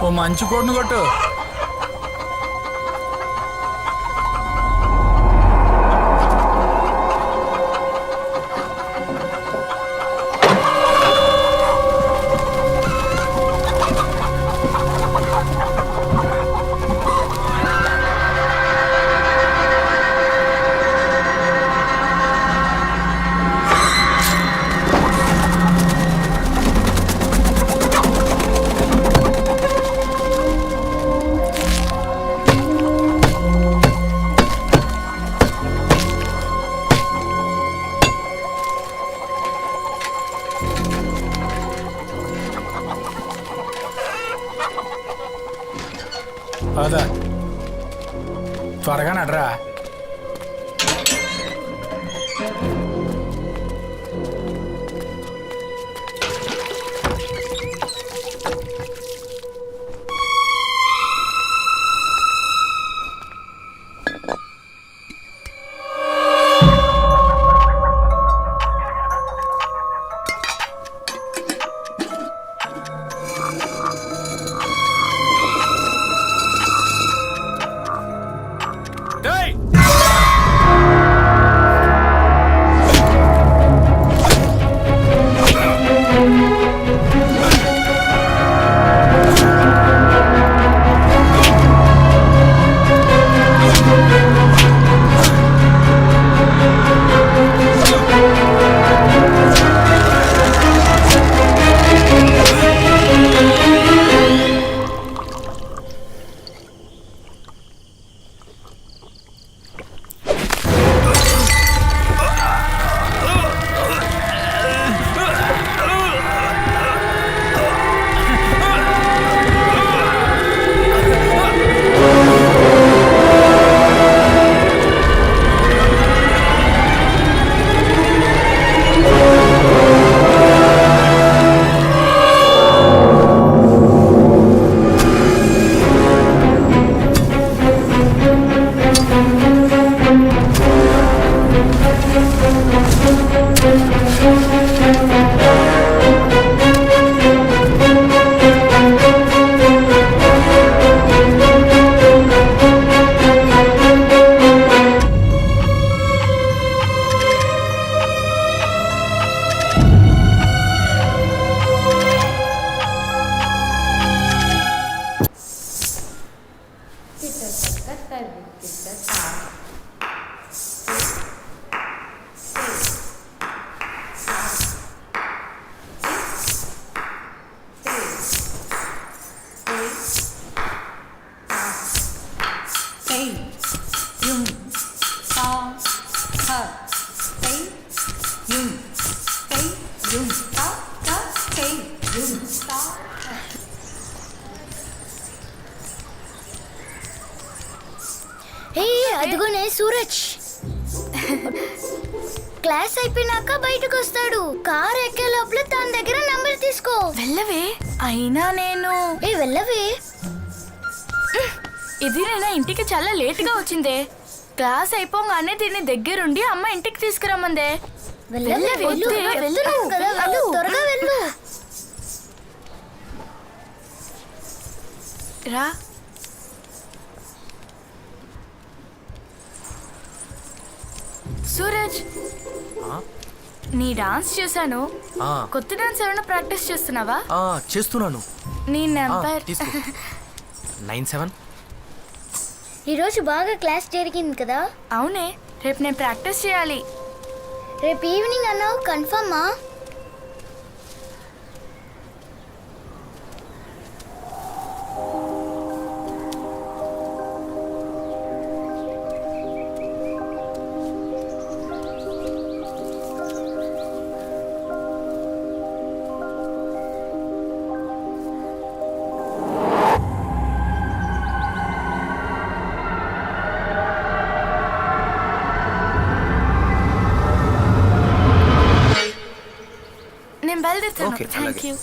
ఓ మంచి కోడిని కొట్టు. అదా త్వరగా నడరా. అదిగోనే సూరజ్ క్లాస్ అయిపోయినాక బయటకు వస్తాడు. కార్ ఎక్కే లోపల తన దగ్గర నంబర్ తీసుకో. వెళ్ళవే. అయినా నేను వెళ్ళవే. ఇది నేను ఇంటికి చాలా లేట్ గా వచ్చిందే. క్లాస్ అయిపోగానే దీన్ని దగ్గరుండి అమ్మ ఇంటికి తీసుకురమ్మందే. త్వరగా వెళ్ళు. రా. సూరజ్, నీ డాన్స్ చూసాను. కొత్త డాన్స్ ఏమైనా ప్రాక్టీస్ చేస్తున్నావా? చేస్తున్నాను. నీ నెంబర్ 97. ఈరోజు బాగా క్లాస్ జరిగింది కదా? అవునే, రేపు నేను ప్రాక్టీస్ చేయాలి. రేపు ఈవినింగ్ అన్నావు, కన్ఫర్మా? బయలుదేరుతాను. Thank you.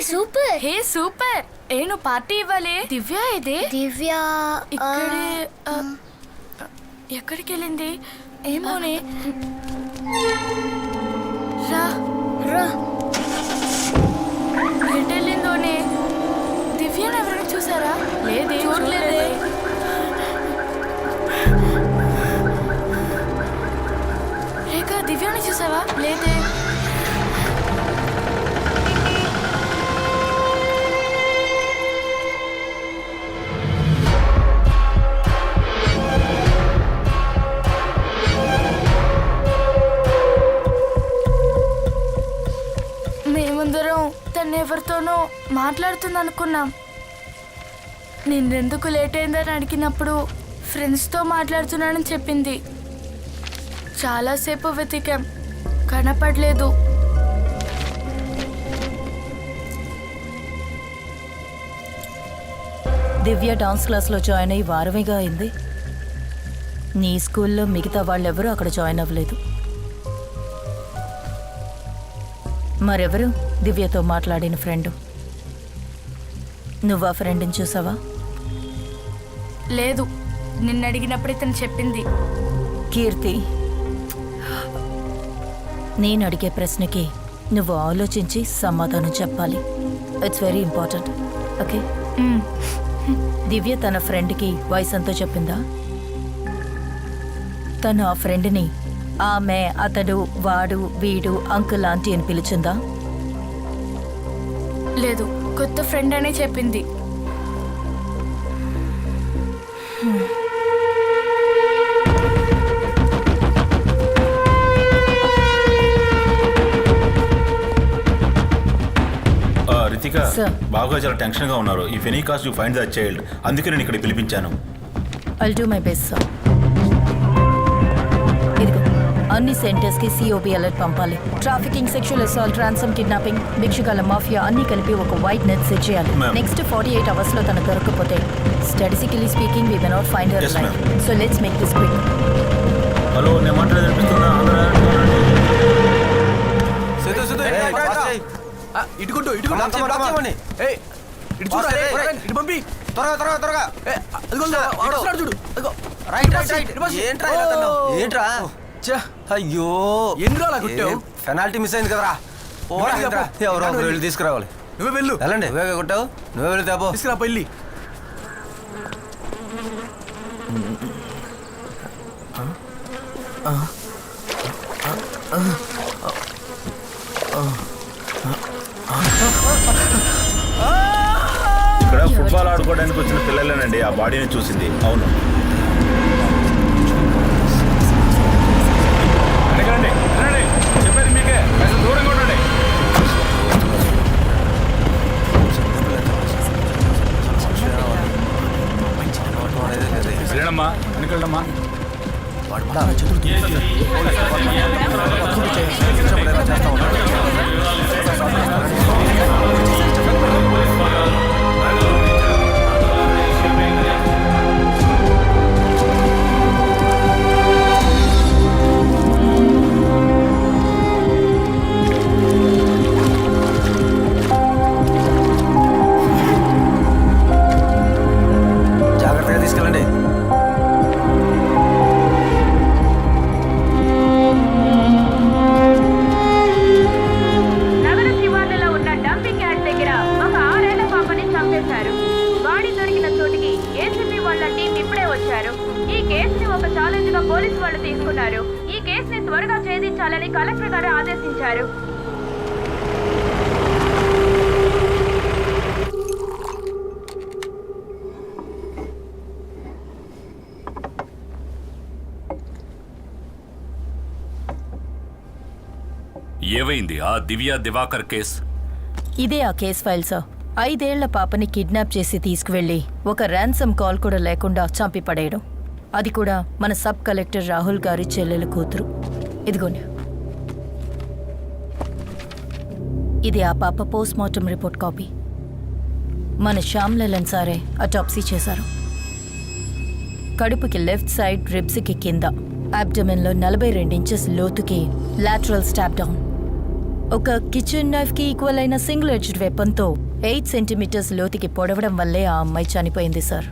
Super. Hey super. ఏను పార్టీ ఇవ్వాలి. దివ్య ఇదే. దివ్య ఇక్కడే. ఎక్కడికి వెళ్ళింది ఏమోనే. రా రా ఎటెళ్ళిందోనే. దివ్యను ఎవరైనా చూసారా? లేదే, చూడలేదే. రేఖ, దివ్యాని చూసావా? లేదే. మేమందరం తను ఎవరితోనో మాట్లాడుతుంది అనుకున్నాం. నిన్నెందుకు లేట్ అయిందని అడిగినప్పుడు ఫ్రెండ్స్తో మాట్లాడుతున్నానని చెప్పింది. చాలాసేపు వెతికాం, కనపడలేదు. దివ్య డాన్స్ క్లాస్లో జాయిన్ అయ్యి వారమేగా అయింది. నీ స్కూల్లో మిగతా వాళ్ళెవరూ అక్కడ జాయిన్ అవ్వలేదు. మరెవరు దివ్యతో మాట్లాడిన ఫ్రెండు? నువ్వు ఆ ఫ్రెండ్ని చూసావా? లేదు, నిన్న అడిగినప్పుడు ఇతను చెప్పింది. కీర్తి, నేను అడిగే ప్రశ్నకి నువ్వు ఆలోచించి సమాధానం చెప్పాలి. It's very important. ఓకే? దివ్య తన ఫ్రెండ్కి వయసు ఎంతో చెప్పిందా? తను ఆ ఫ్రెండ్ని ఆమె, అతడు, వాడు, వీడు, అంకుల్, ఆంటీ అని పిలిచిందా? లేదు, కొత్త ఫ్రెండ్ అనే చెప్పింది. రితిక, బాగా చాలా టెన్షన్ గా ఉన్నారు. If any cost you find the child, అందుకే నేను ఇక్కడ పిలిపించాను. I'll do my best sir. ఇదిగో అన్ని సెంటర్స్కి సిఓబి అలర్ట్ పంపాలి. Trafficking, sexual assault, ransom, kidnapping, భిక్షుకాల మాఫియా అన్ని కలిపి ఒక వైట్ నెట్ సెట్ చేయాలి. నెక్స్ట్ 48 అవర్స్లో తను దొరకకపోతే statistically speaking we may not find her life. So let's make this quick. Hello, నేను మాట్లాడేది అనిపిస్తుందా? ఇటుకుంటూ ఇటు పంపి త్వరగా చూడు. ఏంట్రా? అయ్యో, ఎందుకు అలా కొట్టావు? పెనాల్టీ మిస్ అయింది కదరా. ఎవరో ఒకరు వెళ్ళి తీసుకురావాలి. నువ్వే వెళ్ళు. వెళ్ళండి, నువ్వే కొట్టావు, నువ్వే వెళ్తే అబ్బో. తీసుకురా పెళ్ళి. ఇక్కడ ఫుట్బాల్ ఆడుకోవడానికి వచ్చిన పిల్లలేనండి ఆ బాడీని చూసింది. అవును, చెప్పేది మీకే. దూరంగా ఉండండి. వెళ్ళమ్మా, వెనకెళ్ళమ్మా. జాగ్రత్తగా తీసుకెళ్ళండి. నగర శివార్లలో ఉన్న డంపింగ్ యార్డ్ దగ్గర ఒక 6 ఏళ్ల పాపని చంపేశారు. బాడీ దొరికిన చోటికి ఏసీపీ వాళ్ళ టీం ఇప్పుడే వచ్చారు. ఈ కేసుని ఒక ఛాలెంజ్ గా పోలీసు వాళ్ళు తీసుకున్నారు. ఈ కేసుని త్వరగా ఛేదించాలని కలెక్టర్ గారు ఆదేశించారు. ఏవైంది ఆ దివ్య దివాకర్ కేసు? ఇదే ఆ కేస్ ఫైల్ సార్. 5 ఏళ్ల పాపని కిడ్నాప్ చేసి తీసుకువెళ్ళి ఒక ర్యాన్సమ్ కాల్ కూడా లేకుండా చంపి పడేయడం. అది కూడా మన సబ్ కలెక్టర్ రాహుల్ గారి చెల్లెల కూతురు. ఇదిగోండి, ఇది ఆ పాప పోస్ట్ మార్టం రిపోర్ట్ కాపీ. మన శ్యామ్ లలన్ సారే అటాప్సీ చేశారు. కడుపుకి లెఫ్ట్ సైడ్, రిబ్స్కి కింద, అబ్డమెన్లో 42 ఇంచెస్ లోతుకి లాటరల్ స్టాప్ డౌన్. ఒక కిచెన్ నైఫ్కి ఈక్వల్ అయిన సింగిల్ ఎడ్జ్డ్ వెపన్తో 8 సెంటీమీటర్స్ లోతుకి పొడవడం వల్లే ఆ అమ్మాయి చనిపోయింది సార్.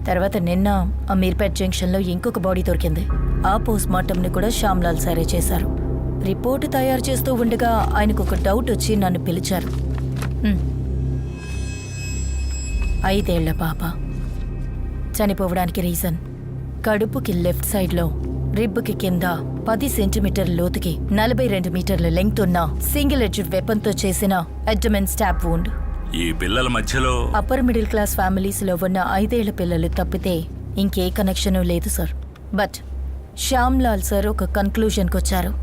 తర్వాత నిన్న అమీర్పేట్ జంక్షన్లో ఇంకొక బాడీ దొరికింది. ఆ పోస్ట్ మార్టంని కూడా శ్యామ్లాల్ సారే చేశారు. రిపోర్టు తయారు చేస్తూ ఉండగా ఆయనకు ఒక డౌట్ వచ్చి నన్ను పిలిచారు. 5 ఏళ్ల పాప. చనిపోవడానికి రీజన్ కడుపుకి లెఫ్ట్ సైడ్లో రిబ్బుకి కింద 10 సెంటీమీటర్ల లోతుకి 42 మీటర్ల లెంగ్త్ ఉన్న సింగిల్ ఎడ్జ్డ్ వెపన్తో చేసిన అబ్డమెన్ స్టాబ్ వూండ్. ఈ పిల్లల మధ్యలో అప్పర్ మిడిల్ క్లాస్ ఫ్యామిలీస్లో ఉన్న 5 ఏళ్ల పిల్లలు తప్పితే ఇంకే కనెక్షను లేదు సార్. బట్ శ్యామ్లాల్ సార్ ఒక కన్క్లూజన్కి వచ్చారు.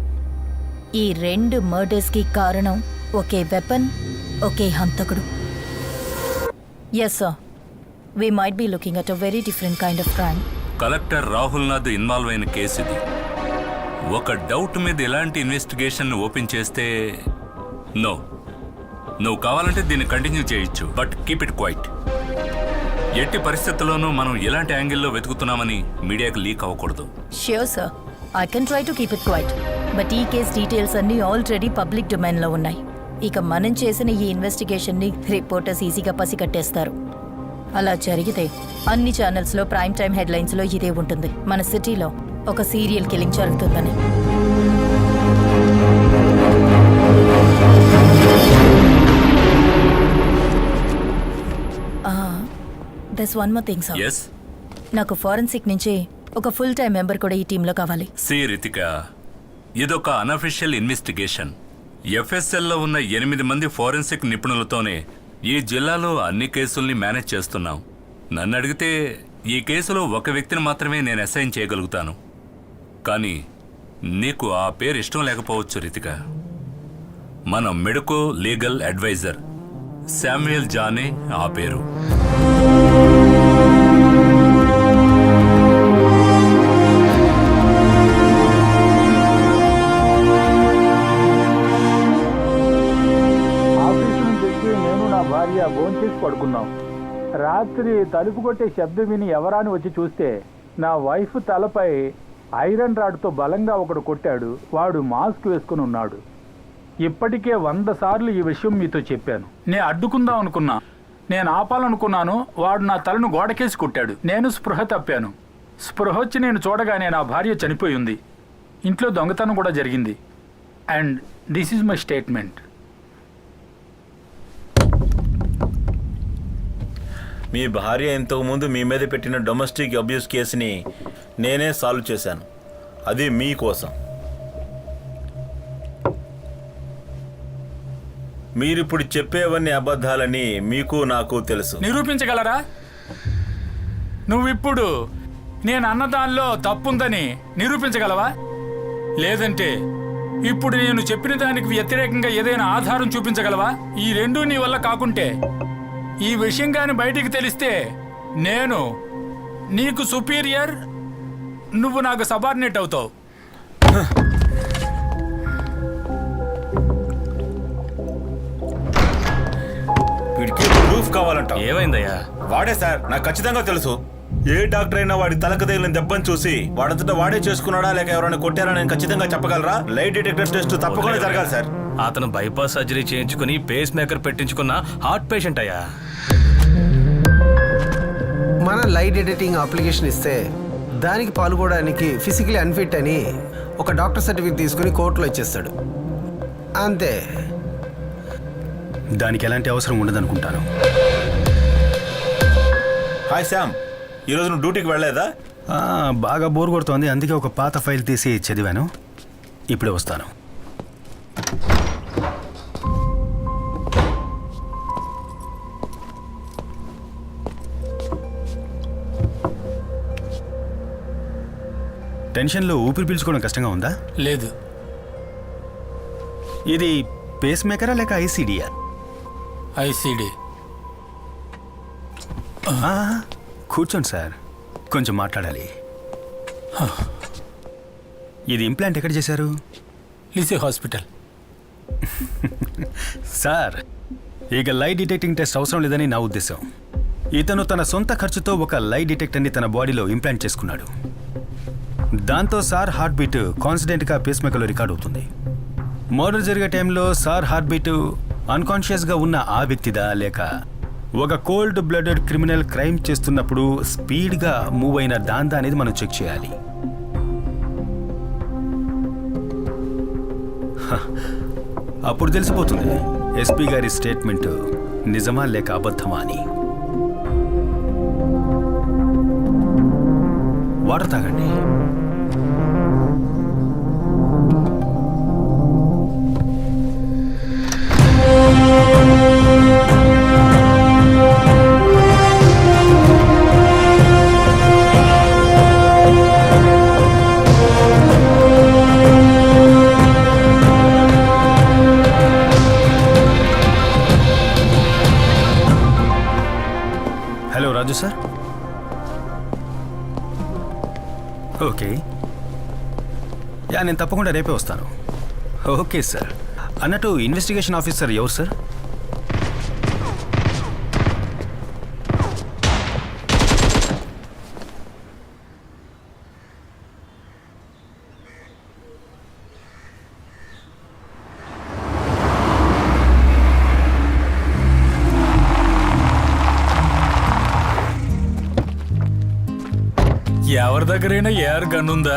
ఈ 2 మర్డర్స్కి కారణం ఒకే వెపన్, ఒకే హంతకుడు. Yes sir, we might be looking at a very different kind of crime. Collector Rahul Nath involve అయిన కేసు ఇది. ఒక డౌట్ మీద ఎలాంటి ఇన్వెస్టిగేషన్ ఓపెన్ చేస్తే నో, నువ్వు కావాలంటే దీన్ని కంటిన్యూ చేయొచ్చు, బట్ కీప్ ఇట్ క్వైట్. ఎట్టి పరిస్థితుల్లోనూ మనం ఎలాంటి యాంగిల్లో వెతుకుతున్నామని మీడియాకి లీక్ అవ్వకూడదు. Sure sir, I can try to keep it quiet. But ఈ కేస్ డీటెయిల్స్ అన్నీ ఆల్రెడీ పబ్లిక్ డొమైన్లో ఉన్నాయి. ఇక మనం చేసిన ఈ ఇన్వెస్టిగేషన్ని రిపోర్టర్స్ ఈజీగా పసిగట్టేస్తారు. అలా జరిగితే అన్ని ఛానల్స్లో ప్రైమ్ టైమ్ హెడ్లైన్స్లో ఇదే ఉంటుంది, మన సిటీలో ఒక సీరియల్ కిల్లింగ్ జరుగుతుందని. That's one more thing sir. yes నాకు ఫారెన్సిక్ నుంచి ఒక ఫుల్ టైం మెంబర్ కూడా ఈ టీంలో కావాలి. సి రితిక, ఇదొక అనఫిషియల్ ఇన్వెస్టిగేషన్. ఎఫ్ఎస్ఎల్లో ఉన్న 8 మంది ఫోరెన్సిక్ నిపుణులతోనే ఈ జిల్లాలో అన్ని కేసుల్ని మేనేజ్ చేస్తున్నాం. నన్ను అడిగితే ఈ కేసులో ఒక వ్యక్తిని మాత్రమే నేను అసైన్ చేయగలుగుతాను. కానీ నీకు ఆ పేరు ఇష్టం లేకపోవచ్చు రితిక. మన మెడికో లీగల్ అడ్వైజర్ శామ్యుయల్ జానే ఆ పేరు. భార్య భోంచేసి పడుకున్నాం. రాత్రి తలుపు కొట్టే శబ్దం విని ఎవరాని వచ్చి చూస్తే నా వైఫ్ తలపై ఐరన్ రాడ్తో బలంగా ఒకడు కొట్టాడు. వాడు మాస్క్ వేసుకుని ఉన్నాడు. ఇప్పటికే 100 సార్లు ఈ విషయం మీతో చెప్పాను. నేను అడ్డుకుందాం అనుకున్నా, నేను ఆపాలనుకున్నాను. వాడు నా తలను గోడకేసి కొట్టాడు. నేను స్పృహ తప్పాను. స్పృహ వచ్చి నేను చూడగానే నా భార్య చనిపోయి ఉంది. ఇంట్లో దొంగతనం కూడా జరిగింది. And this is my statement. మీ భార్య ఇంతకుముందు మీ మీద పెట్టిన డొమెస్టిక్ అబ్యూస్ కేసుని నేనే సాల్వ్ చేశాను. అది మీకోసం. మీరిప్పుడు చెప్పేవన్నీ అబద్ధాలని మీకు నాకు తెలుసు. నిరూపించగలరా? నువ్విప్పుడు నేను అన్నదానిలో తప్పుందని నిరూపించగలవా? లేదంటే ఇప్పుడు నేను చెప్పిన దానికి వ్యతిరేకంగా ఏదైనా ఆధారం చూపించగలవా? ఈ రెండూ నీ వల్ల కాకుంటే, ఈ విషయం కానీ బయటికి తెలిస్తే నేను నీకు సుపీరియర్, నువ్వు నాకు సబార్డినేట్ అవుతావు. వీడికి ప్రూఫ్ కావాలంట. ఏమైందయ్యా? వాడే సార్, నాకు ఖచ్చితంగా తెలుసు. ఏ డాక్టర్ అయినా వాడి తలకు తగిలిన దెబ్బను చూసి వాడంతటా వాడే చేసుకున్నాడా లేక ఎవరైనా కొట్టారా నేను ఖచ్చితంగా చెప్పగలరా? లైట్ డిటెక్టర్ టెస్ట్ తప్పకుండా జరగాలి సార్. అతను బైపాస్ సర్జరీ చేయించుకుని పేస్ మేకర్ పెట్టించుకున్న హార్ట్ పేషెంట్ అయ్యా. మన లైట్ ఎడిటింగ్ అప్లికేషన్ ఇస్తే దానికి పాల్గొనడానికి ఫిజికలీ అన్ఫిట్ అని ఒక డాక్టర్ సర్టిఫికేట్ తీసుకుని కోర్టులో ఇచ్చేస్తాడు. అంతే. దానికి ఎలాంటి అవసరం ఉండదనుకుంటాను. హాయ్ శ్యామ్, ఈరోజు నువ్వు డ్యూటీకి వెళ్ళలేదా? బాగా బోర్ కొడుతోంది, అందుకే ఒక పాత ఫైల్ తీసి చదివాను. ఇప్పుడే వస్తాను. టెన్షన్లో ఊపిరి పీల్చుకోవడం కష్టంగా ఉందా? లేదు. ఇది పేస్ మేకరా లేక ఐసీడీయా? ఐసీడీ. కూర్చోండి సార్, కొంచెం మాట్లాడాలి. ఇది ఇంప్లాంట్ ఎక్కడ చేశారు? లిసే హాస్పిటల్. సార్, ఇక లైట్ డిటెక్టింగ్ టెస్ట్ అవసరం లేదని నా ఉద్దేశం. ఇతను తన సొంత ఖర్చుతో ఒక లైట్ డిటెక్టర్ని తన బాడీలో ఇంప్లాంట్ చేసుకున్నాడు. దాంతో సార్ హార్ట్ బీట్ కాన్స్టెంట్గా పేస్ మేకర్లో రికార్డ్ అవుతుంది. మర్డర్ జరిగే టైంలో సార్ హార్ట్ బీట్ అన్కాన్షియస్గా ఉన్న ఆ వ్యక్తిదా లేక ఒక కోల్డ్ బ్లడెడ్ క్రిమినల్ క్రైమ్ చేస్తున్నప్పుడు స్పీడ్గా మూవ్ అయిన దాందా అనేది మనం చెక్ చేయాలి. అప్పుడు తెలిసిపోతుంది ఎస్పీ గారి స్టేట్మెంట్ నిజమా లేక అబద్ధమా అని. వాటర్ తాగండి. హలో రాజు సార్. ఓకే, నేను తప్పకుండా రేపే వస్తాను. Okay sir. అన్నట్టు ఇన్వెస్టిగేషన్ ఆఫీసర్ ఎవరు సార్? ఎవరి దగ్గరైనా ఏఆర్ గన్ ఉందా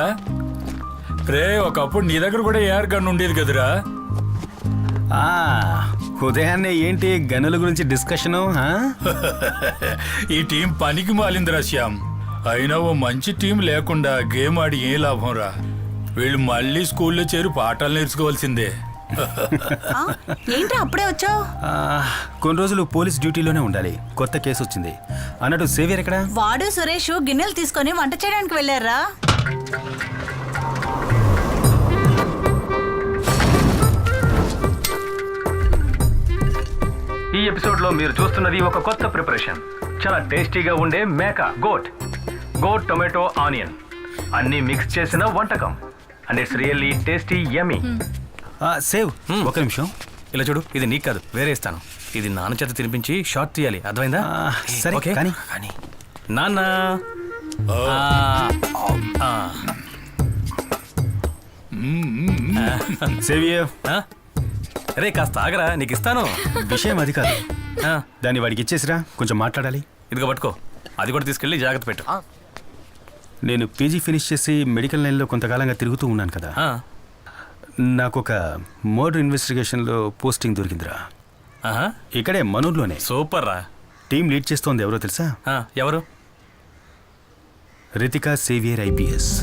రే? ఒకప్పుడు నీ దగ్గర కూడా ఏఆర్ గన్ ఉండేది కదరా. ఉదయాన్నే ఏంటి గనుల గురించి డిస్కషను? ఈ టీం పనికి మాలిందిరా శ్యామ్. అయినా ఓ మంచి టీం లేకుండా గేమ్ ఆడి ఏ లాభం రా? వీళ్ళు మళ్ళీ స్కూల్లో చేరి పాఠాలు నేర్చుకోవాల్సిందే. ఏంటి అప్పుడే వచ్చావు? కొన్ని రోజులు పోలీస్ డ్యూటీలోనే ఉండాలి. కొత్త కేసు వచ్చింది. అన్నట్టు సేవియర్ ఎక్కడ? వాడు సురేష్ గిన్నెలు తీసుకొని వంట చేయడానికి వెళ్ళారా? ఈ ఎపిసోడ్ లో మీరు చూస్తున్నది ఒక కొత్త ప్రిపరేషన్. చాలా టేస్టీగా ఉండే మేక గోట్ టొమాటో ఆనియన్ అన్ని మిక్స్ చేసిన వంటకం. And it's really tasty yummy. Save ఒక నిమిషం. ఇలా చూడు, ఇది నీకు కాదు, వేరే ఇస్తాను. ఇది నాన్న చేత తినిపించి షార్ట్ తీయాలి, అర్థమైందా? సరే ఓకే కానీ నాన్న. సేవియర్ రే కాస్త ఆగరా, నీకు ఇస్తాను. విషయం అది కాదు. దాన్ని వాడికి ఇచ్చేసిరా, కొంచెం మాట్లాడాలి. ఇదిగో పట్టుకో, అది కూడా తీసుకెళ్ళి జాగ్రత్త పెట్టు. నేను పీజీ ఫినిష్ చేసి మెడికల్ లైన్లో కొంతకాలంగా తిరుగుతూ ఉన్నాను కదా. నాకు ఒక మర్డర్ ఇన్వెస్టిగేషన్లో పోస్టింగ్ దొరికిందిరా. ఇక్కడే మనూర్లోనే. సూపర్ రా. టీం లీడ్ చేస్తోంది ఎవరో తెలుసా? ఎవరు? Ritika saviour IPS.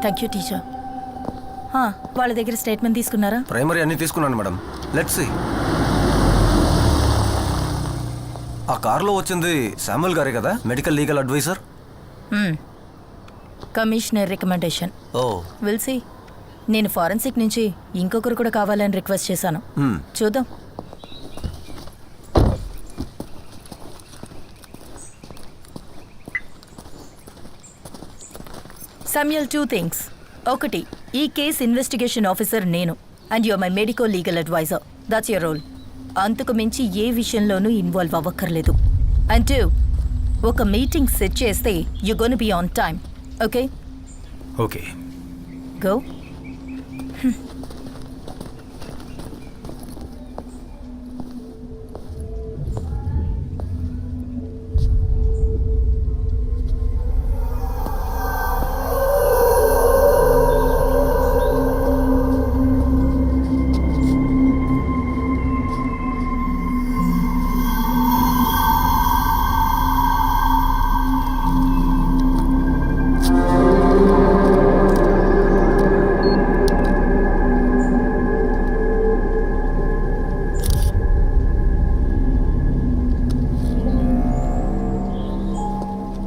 Thank you teacher. వాళ్ళ దగ్గర స్టేట్మెంట్ తీసుకున్నారా? ప్రైమరీ అన్ని తీసుకున్నాను మేడం. Let's see. ఆ కారులో వచ్చింది శామ్యుల్ గారే కదా, medical legal adviser. Commissioner recommendation. Oh will see. నేను ఫారెన్సిక్ నుంచి ఇంకొకరు కూడా కావాలని రిక్వెస్ట్ చేశాను. చూద్దాం. Samuel, 2 things. ఒకటి, ఈ కేస్ ఇన్వెస్టిగేషన్ ఆఫీసర్ నేను and your my medico legal adviser. That's your role. అంతకు మించి ఏ విషయంలోనూ ఇన్వాల్వ్ అవ్వక్కర్లేదు. అండ్ 2, ఒక మీటింగ్ సెట్ చేస్తే you gonna be on time. Okay? Okay. Go.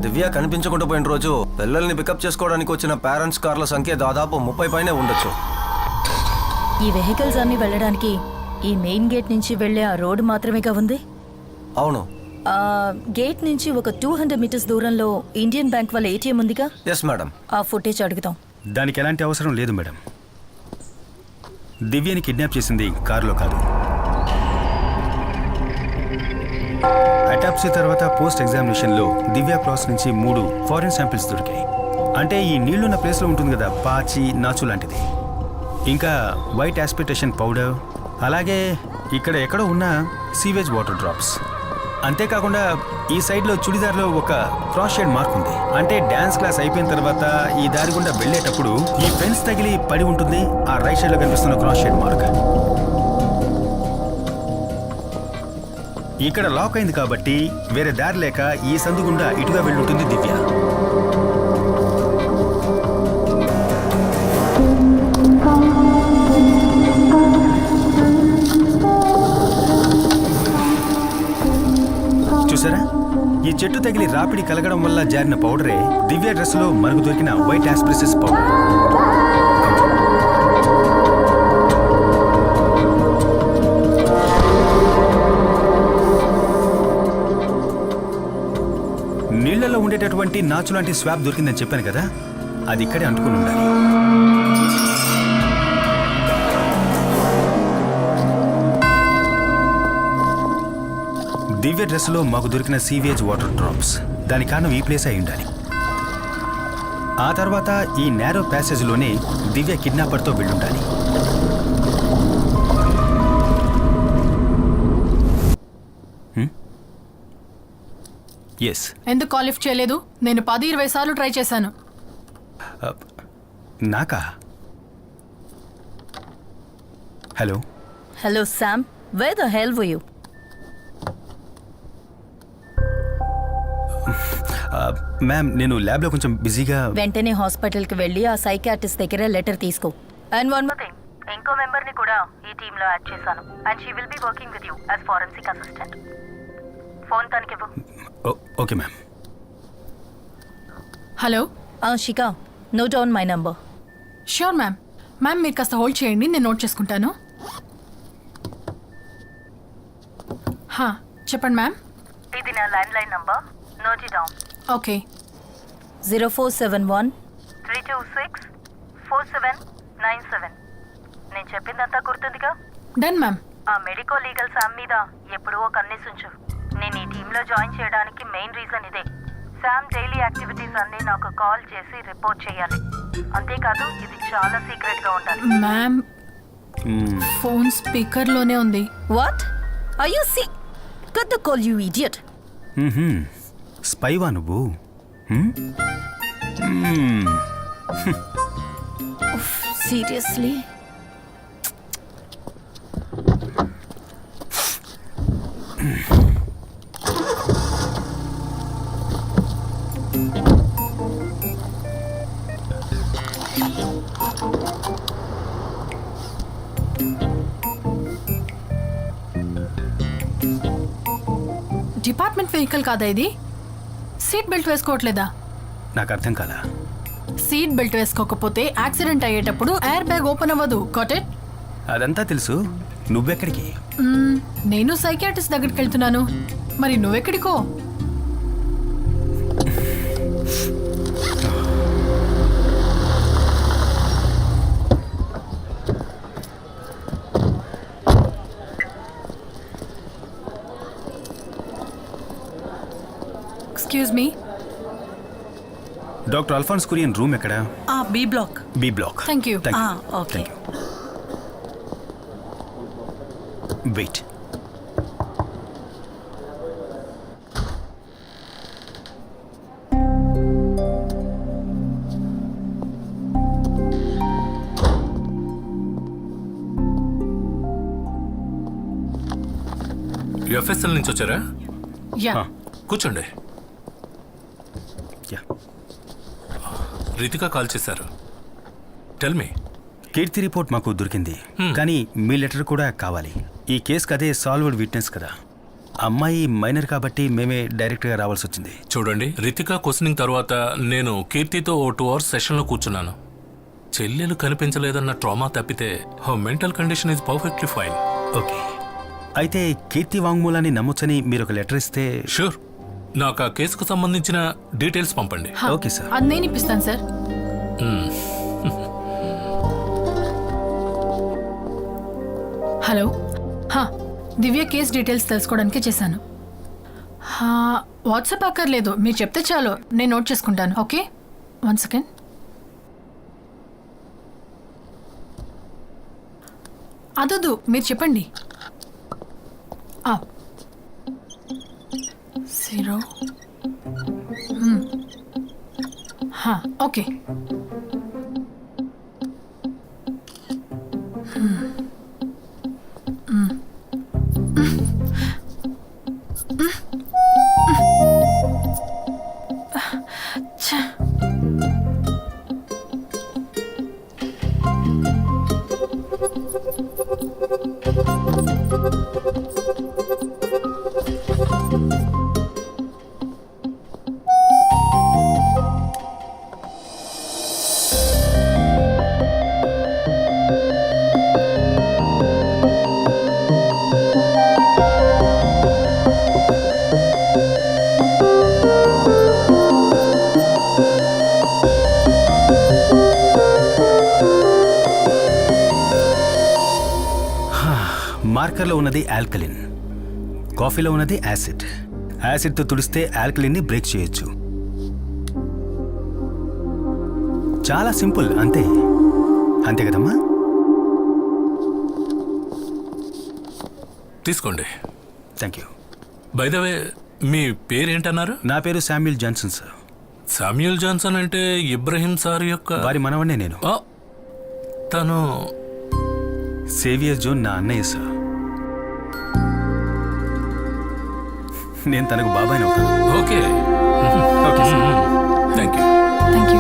Divya కనిపించకుండా పోయిన రోజు పిల్లల్ని పికప్ చేసుకోవడానికి వచ్చిన పేరెంట్స్ కార్ల సంఖ్య దాదాపు 30 పైనే ఉండొచ్చు. ఈ వెహికల్స్ అన్ని వెళ్ళడానికి ఈ మెయిన్ గేట్ నుంచి వెళ్ళే ఆ రోడ్డు మాత్రమేగా ఉంది. అవును. ఆ గేట్ నుంచి ఒక 200 మీటర్స్ దూరంలో ఇండియన్ బ్యాంక్ వాళ్ళ ఏటీఎం ఉందిగా. Yes madam. ఆ ఫుటేజ్ అడుగుతాం. దానికి ఎలాంటి అవసరం లేదు మేడం. దివ్యని కిడ్నాప్ చేసింది కారులో కాదు. అటాప్సీ తర్వాత పోస్ట్ ఎగ్జామినేషన్లో దివ్య క్రాస్ నుంచి 3 ఫారిన్ శాంపిల్స్ దొరికాయి. అంటే ఈ నీళ్లున్న ప్లేస్లో ఉంటుంది కదా, పాచి, నాచు లాంటిది. ఇంకా వైట్ ఆస్పిటేషన్ పౌడర్, అలాగే ఇక్కడ ఎక్కడో ఉన్న సీవేజ్ వాటర్ డ్రాప్స్. అంతేకాకుండా ఈ సైడ్లో చుడిదార్లో ఒక క్రాస్ షేడ్ మార్క్ ఉంది. అంటే డ్యాన్స్ క్లాస్ అయిపోయిన తర్వాత ఈ దారి గుండా వెళ్ళేటప్పుడు ఈ ఫెన్స్ తగిలి పడి ఉంటుంది. ఆ రైట్ సైడ్లో కనిపిస్తున్న క్రాస్ షేడ్ మార్క్. ఇక్కడ లాక్ అయింది కాబట్టి వేరే దారి లేక ఈ సందు గుండా ఇటుగా వెళ్ళుంటుంది దివ్య. చూసారా, ఈ చెట్టు తగిలి రాపిడి కలగడం వల్ల జారిన పౌడరే దివ్య డ్రెస్లో మనకు దొరికిన వైట్ ఆస్ప్రెసిస్ పౌడర్. నీళ్లలో ఉండేటటువంటి నాచు లాంటి స్వాబ్ దొరికిందని చెప్పాను కదా, అది ఇక్కడే అంటుకుని ఉండాలి. దివ్య డ్రెస్లో మాకు దొరికిన సీవేజ్ వాటర్ డ్రాప్స్, దాని కారణం ఈ ప్లేస్ అయి ఉండాలి. ఆ తర్వాత ఈ నేరో ప్యాసేజ్లోనే దివ్య కిడ్నాపర్తో వెళ్ళుండాలి. ఎస్. ఎందుకు కాల్ లిఫ్ట్ చేయలేదు? నేను 10-20 సార్లు ట్రై చేశాను. నాకా? Hello. Hello Sam, wear the hell were you? Ma'am, నేను ల్యాబ్లో కొంచెం బిజీగా. వెంటనే హాస్పిటల్కి వెళ్ళి ఆ సైకాట్రిస్ట్ దగ్గర లెటర్ తీసుకో. అండ్ వన్ మోర్ థింగ్, ఇంకో మెంబర్ని కూడా ఈ టీంలో యాడ్ చేశాను. And she will be working with you as forensic assistant. Phone తనకివ్వు. Okay ma'am. Hello. Shikha, note down my number. Sure ma'am. Ma'am మీరు కాస్త హోల్డ్ చేయండి, నేను నోట్ చేసుకుంటాను. చెప్పండి మ్యామ్. ఇది నా landline number, note it down. Okay. 0471 326 4797. నేను చెప్పిందంతా గుర్తుందిగా? Done ma'am. ఆ మెడికో లీగల్ శామ్ మీద ఎప్పుడూ ఒక కన్నేసుంచు. నేను ఈ టీంలో జాయిన్ చేయడానికి మెయిన్ రీజన్ ఇదే. శామ్ డైలీ యాక్టివిటీస్ అన్నీ నాకు కాల్ చేసి రిపోర్ట్ చేయాలి. అంతేకాదు, ఇది చాలా సీక్రెట్గా ఉండాలి. మ్యామ్, ఫోన్ స్పీకర్లోనే ఉంది. What are you see? Cut the call you idiot. స్పైవా నువ్వు? సీరియస్లీ? డిపార్ట్మెంట్ వెహికల్ కాదా ఇది? సీట్ బెల్ట్ వేసుకోవట్లేదా? నాకు అర్థం కాలా. సీట్ బెల్ట్ వేసుకోకపోతే యాక్సిడెంట్ అయ్యేటప్పుడు ఎయిర్ బ్యాగ్ ఓపెన్ అవ్వదు. Got it? అదంతా తెలుసు. నువ్వెక్కడికి? నేను సైకియాట్రిస్ట్ దగ్గరికి వెళ్తున్నాను. మరి నువ్వెక్కడికో? Excuse me. Doctor Alphonse Kurian room ఎక్కడ? B block. B block. Thank you. Okay. Wait. FSL నుంచి వచ్చారా? యా. కూర్చోండి. యా. రితిక కాల్ చేశారు. Tell me. కీర్తి రిపోర్ట్ మాకు దొరికింది, కానీ మీ లెటర్ కూడా కావాలి. ఈ కేసుకి అదే సాల్వ్డ్ విట్నెస్ కదా. అమ్మాయి మైనర్ కాబట్టి మేమే డైరెక్ట్గా రావాల్సి వచ్చింది. చూడండి, రితిక క్వశ్చనింగ్ తర్వాత నేను కీర్తితో ఓ 2 hours సెషన్లో కూర్చున్నాను. చెల్లెలు కనిపించలేదన్న ట్రామా తప్పితే mental condition is perfectly fine. Okay, అయితే కీర్తి వాంగ్మూలాన్ని నమ్మొచ్చని మీరు ఒక లెటర్ ఇస్తే. షూర్. నాకు ఆ కేసుకు సంబంధించిన డీటెయిల్స్ పంపండి. Okay sir. అది నేను ఇప్పిస్తాను సార్. హలో. దివ్య కేస్ డీటెయిల్స్ తెలుసుకోవడానికి చేశాను. వాట్సాప్ అక్కర్లేదు, మీరు చెప్తే చాలు, నేను నోట్ చేసుకుంటాను. Okay, 1 second. అదొద్దు, మీరు చెప్పండి. 0. ఓకే. మార్కర్లో ఉన్నది ఆల్కలిన్, కాఫీలో ఉన్నది యాసిడ్. యాసిడ్తో తుడిస్తే ఆల్కలిన్ని బ్రేక్ చేయొచ్చు. చాలా సింపుల్, అంతే. అంతే కదమ్మా? తీసుకోండి. Thank you. By the way, మీ పేరేంటన్నారు? నా పేరు Samuel Johnson sir. Samuel Johnson అంటే ఇబ్రహీం సార్ యొక్క వారి మనవన్నే నేను. తను సేవియర్ జోన్ నా అన్నయ్య సార్. నేను తనకు బాబాయ్ని అవుతాను. Okay. Okay sir. Thank you. Thank you.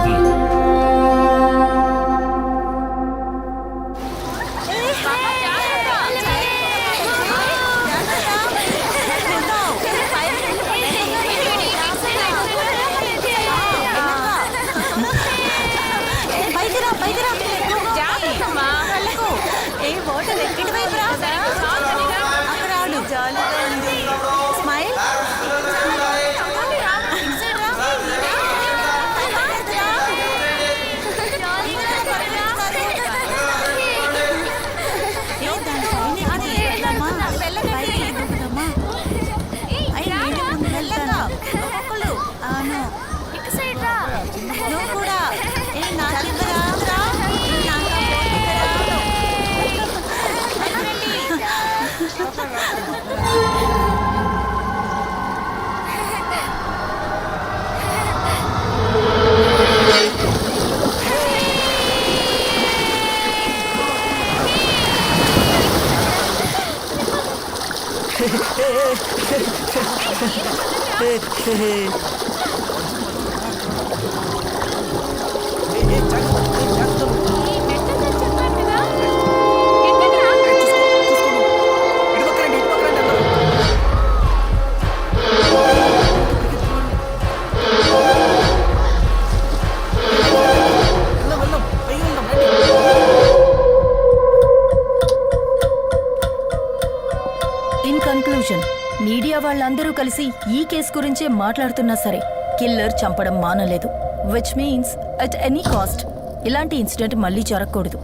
In conclusion, media వాళ్ళందరూ కలిసి ఈ కేసు గురించే మాట్లాడుతున్నా సరే కిల్లర్ చంపడం మానలేదు. Which means at any cost ఇలాంటి ఇన్సిడెంట్ మళ్ళీ జరగకూడదు.